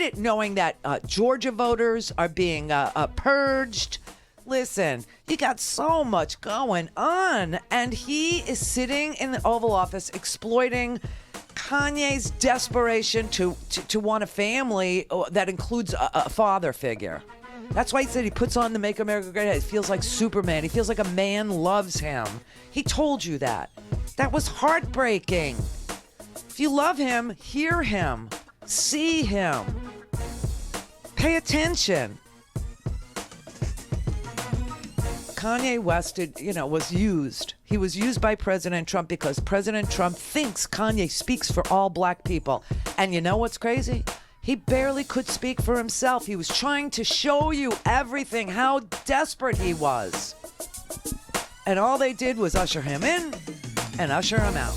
it knowing that Georgia voters are being purged. Listen, you got so much going on. And he is sitting in the Oval Office exploiting Kanye's desperation to want a family that includes a father figure. That's why he said he puts on the Make America Great Again. He feels like Superman. He feels like a man loves him. He told you that. That was heartbreaking. If you love him, hear him. See him. Pay attention. Kanye West, was used. He was used by President Trump because President Trump thinks Kanye speaks for all black people. And you know what's crazy? He barely could speak for himself. He was trying to show you everything, how desperate he was. And all they did was usher him in and usher him out.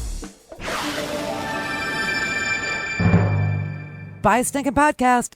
Buy a stinking podcast.